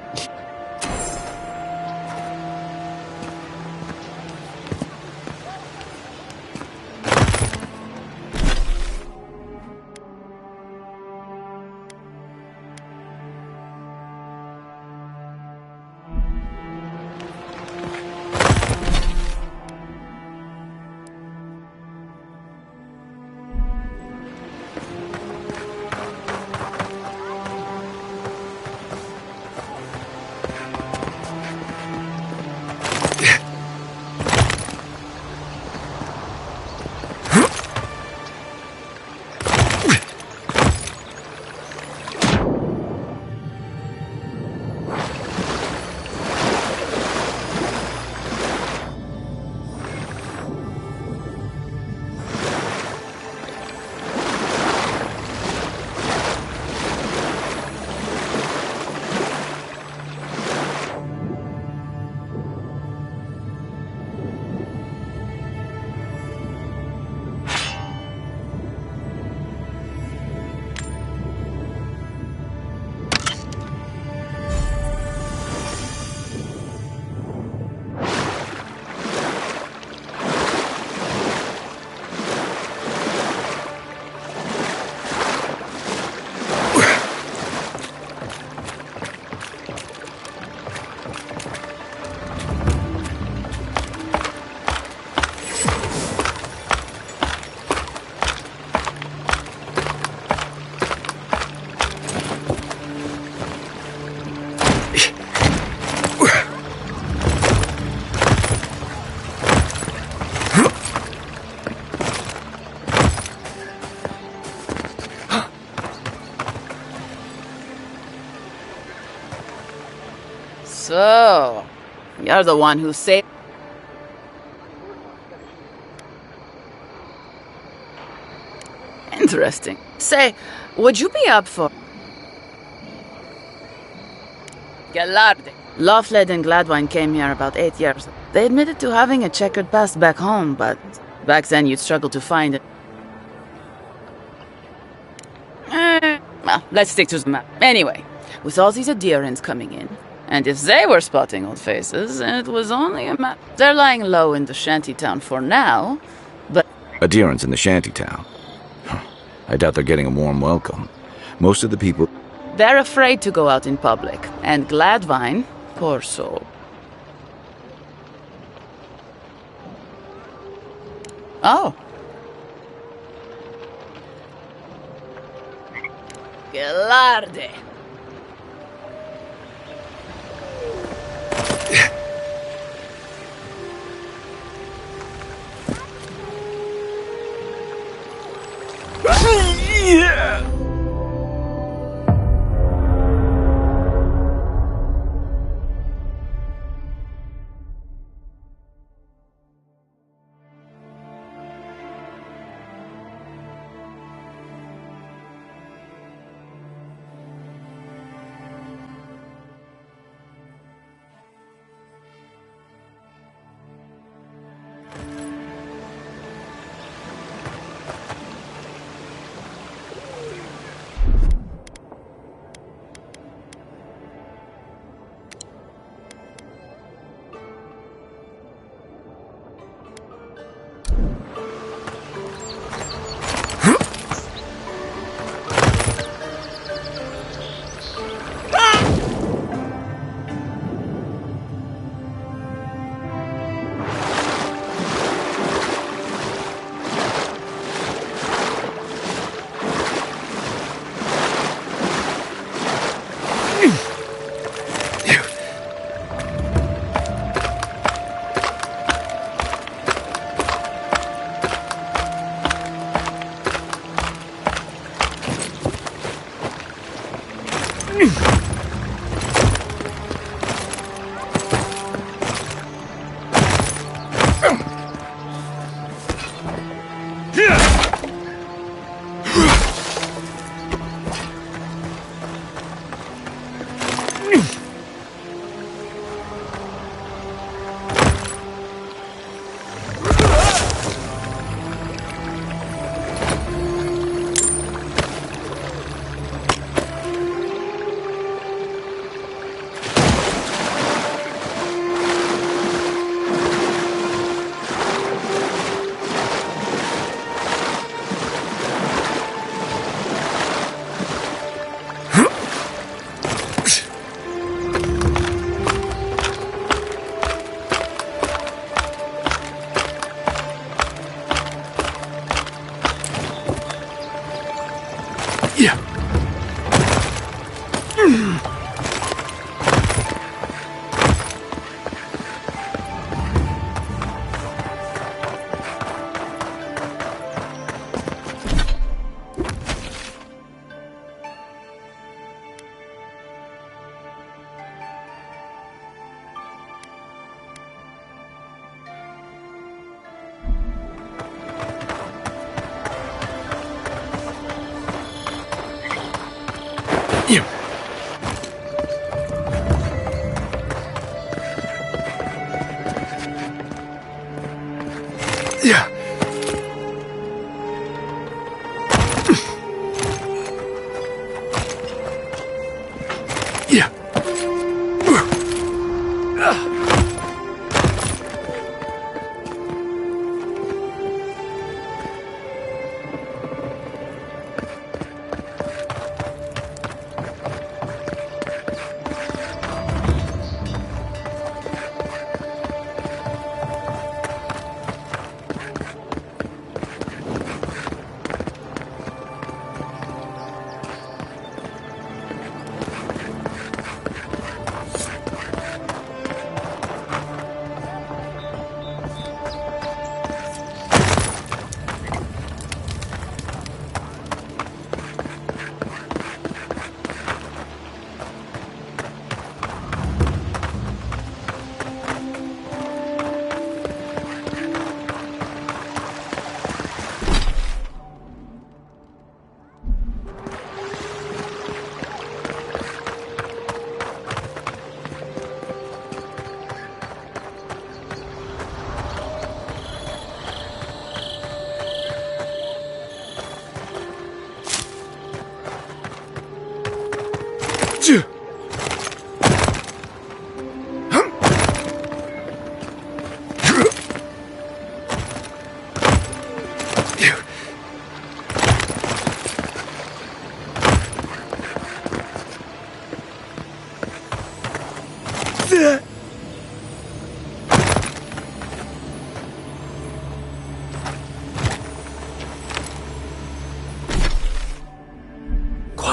So, you're the one who saved... Interesting. Say, would you be up for... Galarde. Loughled and Gladwine came here about 8 years. They admitted to having a checkered past back home, but back then you'd struggle to find it. Well, let's stick to the map. Anyway, with all these adherents coming in, and if they were spotting old faces, it was only a map. They're lying low in the shantytown for now, but... Adherents in the shantytown? I doubt they're getting a warm welcome. Most of the people... They're afraid to go out in public, and Gladwine, poor soul. Oh. Galarde.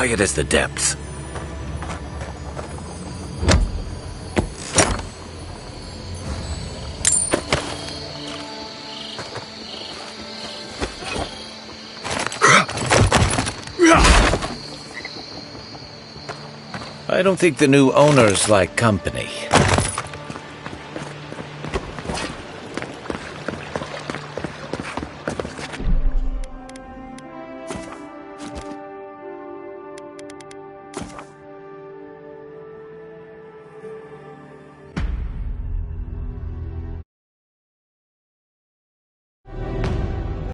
Quiet as the depths. I don't think the new owners like company.